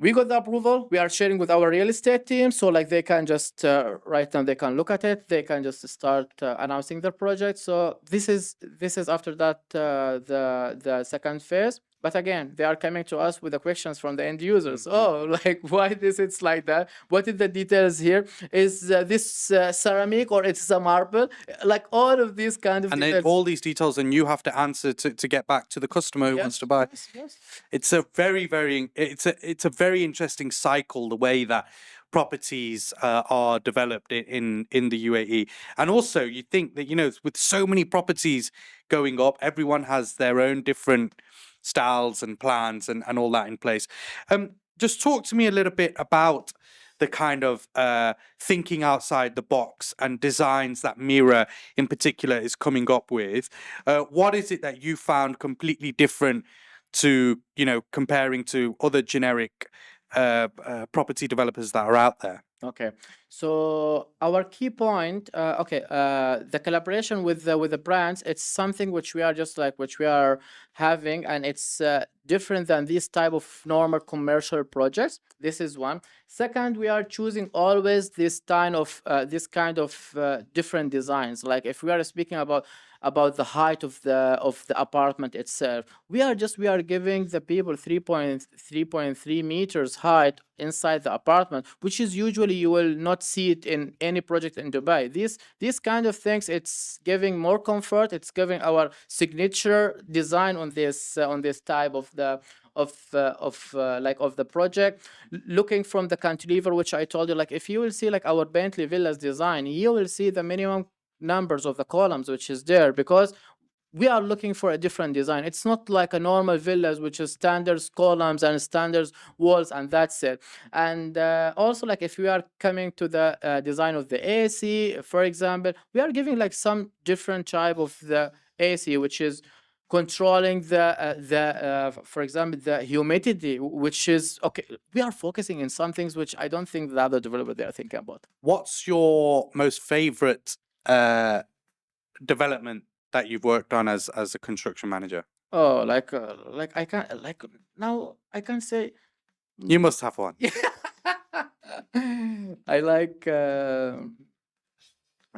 We got the approval. We are sharing with our real estate team, so like they can just right now they can look at it. They can just start announcing their project. So this is after that the second phase. But again, they are coming to us with the questions from the end users. Oh, like why this? It's like that. What is the details here? Is this ceramic or it's a marble? Like all of these kind of And details. then all these details, and you have to answer to get back to the customer who wants to buy. Yes. It's a it's a very interesting cycle, the way that properties are developed in the UAE. And also you think that, you know, with so many properties going up, everyone has their own different styles and plans and all that in place. Just talk to me a little bit about the kind of thinking outside the box and designs that Mira in particular is coming up with. What is it that you found completely different to, you know, comparing to other generic property developers that are out there? Okay, so our key point, the collaboration with the brands, it's something which we are having, and it's different than this type of normal commercial projects. This is one. Second, we are choosing always this kind of different designs. Like if we are speaking about the height of the apartment itself, we are giving the people 3.3 meters height inside the apartment, which is usually you will not see it in any project in Dubai. These kind of things, it's giving more comfort. It's giving our signature design on this type of the project. Looking from the cantilever, which I told you, like if you will see like our Bentley villas design, you will see the minimum numbers of the columns which is there, because we are looking for a different design. It's not like a normal villas which is standard columns and standard walls and that's it. And also, like if we are coming to the design of the AC, for example, we are giving like some different type of the AC which is controlling for example the humidity, which is okay. We are focusing in some things which I don't think the other developer they are thinking about. What's your most favorite development that you've worked on as a construction manager? Oh, like I can't, like now I can't say. You must have one. I like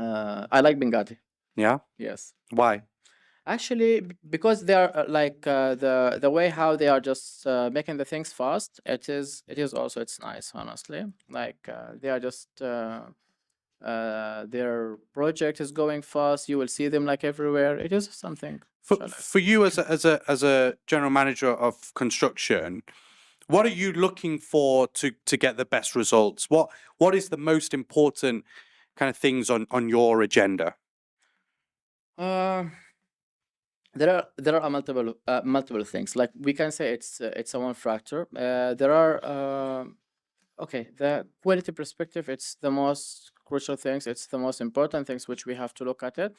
I like Benghazi. Yeah. Yes. Why? Actually, because they are the way how they are just making the things fast. It is also it's nice, honestly. Like they are just their project is going fast. You will see them like everywhere. It is something. For you as a general manager of construction, what are you looking for to get the best results? What is the most important kind of things on your agenda? Uh, there are multiple things. Like we can say it's a one factor. There are okay, the quality perspective. It's the most crucial things. It's the most important things which we have to look at it.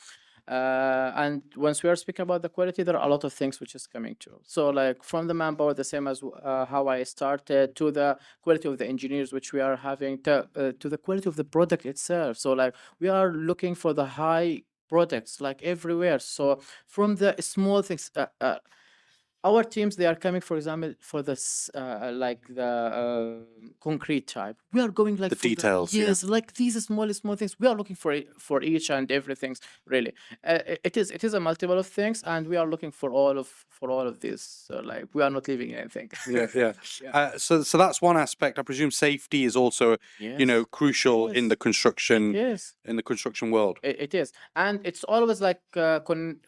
And once we are speaking about the quality, there are a lot of things which is coming to. So like from the manpower, the same as how I started, to the quality of the engineers which we are having, to the quality of the product itself. So like we are looking for the high products like everywhere. So from the small things, our teams, they are coming, for example, for this like the concrete type. We are going like The for details, yeah. yes, like these small things. We are looking for for each and everything. Really, it is a multiple of things, and we are looking for all of this. So like we are not leaving anything. Yeah. So that's one aspect. I presume safety is also, Yes. crucial in the construction Yes. in the construction world. It is, and it's always like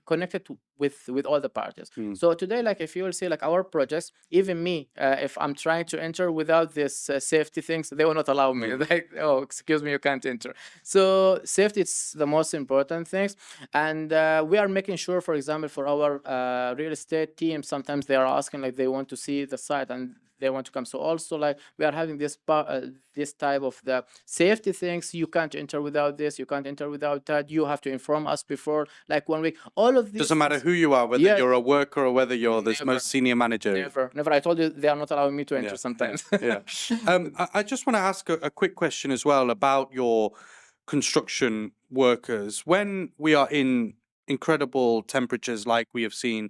connected with all the parties. So today, like if you will see like our projects, even me, if I'm trying to enter without this safety things, they will not allow me. Like, oh, excuse me, you can't enter. So safety is the most important things, and we are making sure, for example, for our real estate team, sometimes they are asking like they want to see the site and they want to come. So also like we are having this type of the safety things. You can't enter without this. You can't enter without that. You have to inform us before like 1 week. All of these Doesn't matter things- who you are, whether Yeah. you're a worker or whether you're the Never. most senior manager. Never. I told you they are not allowing me to enter Yeah, sometimes. Yeah. I just want to ask a quick question as well about your construction workers. When we are in incredible temperatures like we have seen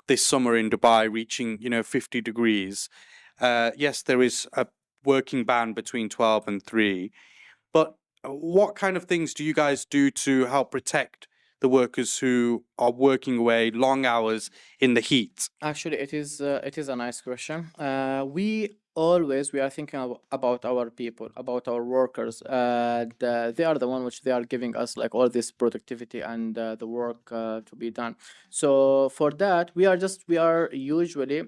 this summer in Dubai, reaching 50 degrees, yes, there is a working ban between 12 and 3, but what kind of things do you guys do to help protect the workers who are working away long hours in the heat? Actually, it is a nice question. We are thinking about our people, about our workers. They are the one which they are giving us like all this productivity and the work to be done. So for that, we are usually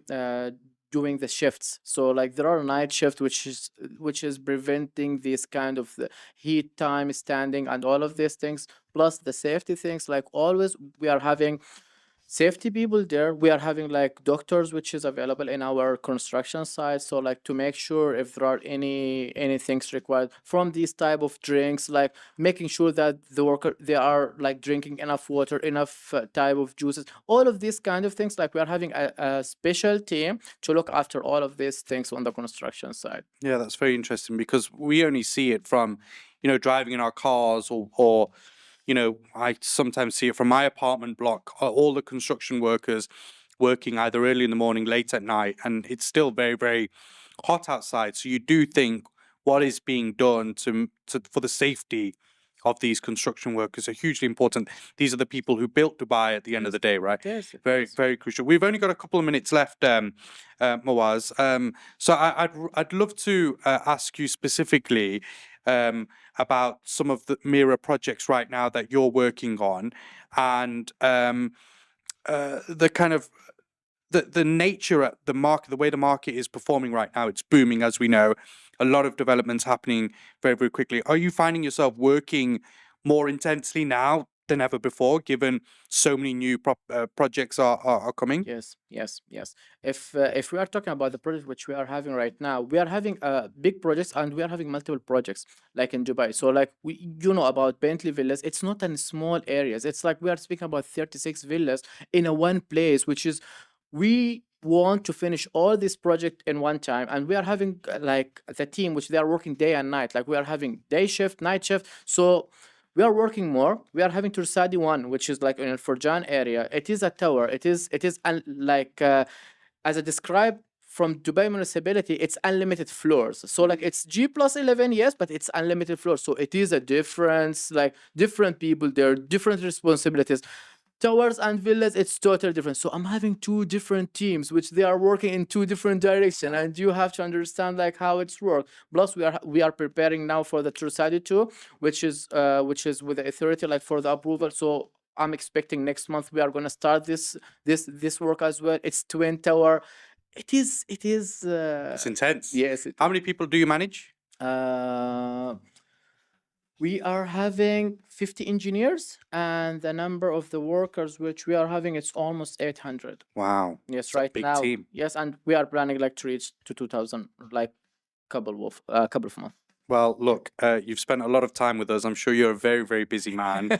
doing the shifts. So like there are night shift which is preventing this kind of the heat time standing and all of these things, plus the safety things. Like always, we are having safety people there. We are having like doctors which is available in our construction site, so like to make sure if there are any things required from these type of drinks, like making sure that the worker they are like drinking enough water, enough type of juices, all of these kind of things. Like we are having a special team to look after all of these things on the construction side. Yeah, that's very interesting because we only see it from, driving in our cars or I sometimes see it from my apartment block, all the construction workers working either early in the morning, late at night, and it's still very, very hot outside. So you do think what is being done for the safety of these construction workers are hugely important. These are the people who built Dubai at the end of the day, right? Yes, Very, very crucial. We've only got a couple of minutes left, Mawaz. So I'd love to ask you specifically about some of the Mira projects right now that you're working on, and the kind of the nature at the market, the way the market is performing right now. It's booming, as we know. A lot of developments happening very, very quickly. Are you finding yourself working more intensely now than ever before, given so many new projects are coming? Yes. If we are talking about the project which we are having right now, we are having big projects and we are having multiple projects like in Dubai. So like you know about Bentley Villas, it's not in small areas. It's like we are speaking about 36 villas in a one place, which is we want to finish all this project in one time, and we are having like the team which they are working day and night. Like we are having day shift, night shift. So we are working more. We are having Tursadi 1, which is like in Al Furjan area. It is a tower. It is like as I described from Dubai municipality, it's unlimited floors. So like it's G+11, yes, but it's unlimited floors. So it is a difference, like different people there, different responsibilities. Towers and villas, it's totally different. So I'm having two different teams, which they are working in two different directions, and you have to understand like how it's work. Plus, we are preparing now for the Trusadi 2, which is with the authority like for the approval. So I'm expecting next month we are gonna start this work as well. It's twin tower. It is. It's intense. Yes. How many people do you manage? We are having 50 engineers, and the number of the workers which we are having, it's almost 800. Wow. Yes, It's a right big now. team. Yes, and we are planning like to reach to 2,000, like couple of months. Well, look, you've spent a lot of time with us. I'm sure you're a very, very busy man.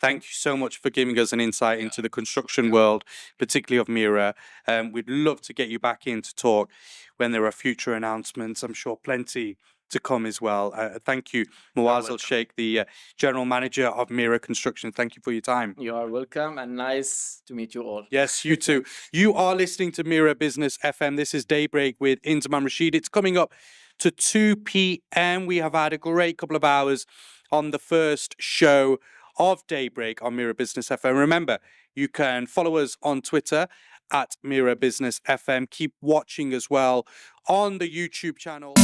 Thank you so much for giving us an insight into the construction world, particularly of Mira. We'd love to get you back in to talk when there are future announcements. I'm sure plenty to come as well. Thank you, Muaz Al-Sheikh, the General Manager of Mira Construction. Thank you for your time. You are welcome, and nice to meet you all. Yes, you too. You are listening to Mira Business FM. This is Daybreak with Inzamam Rashid. It's coming up to 2 p.m. We have had a great couple of hours on the first show of Daybreak on Mira Business FM. Remember, you can follow us on Twitter at Mira Business FM. Keep watching as well on the YouTube channel.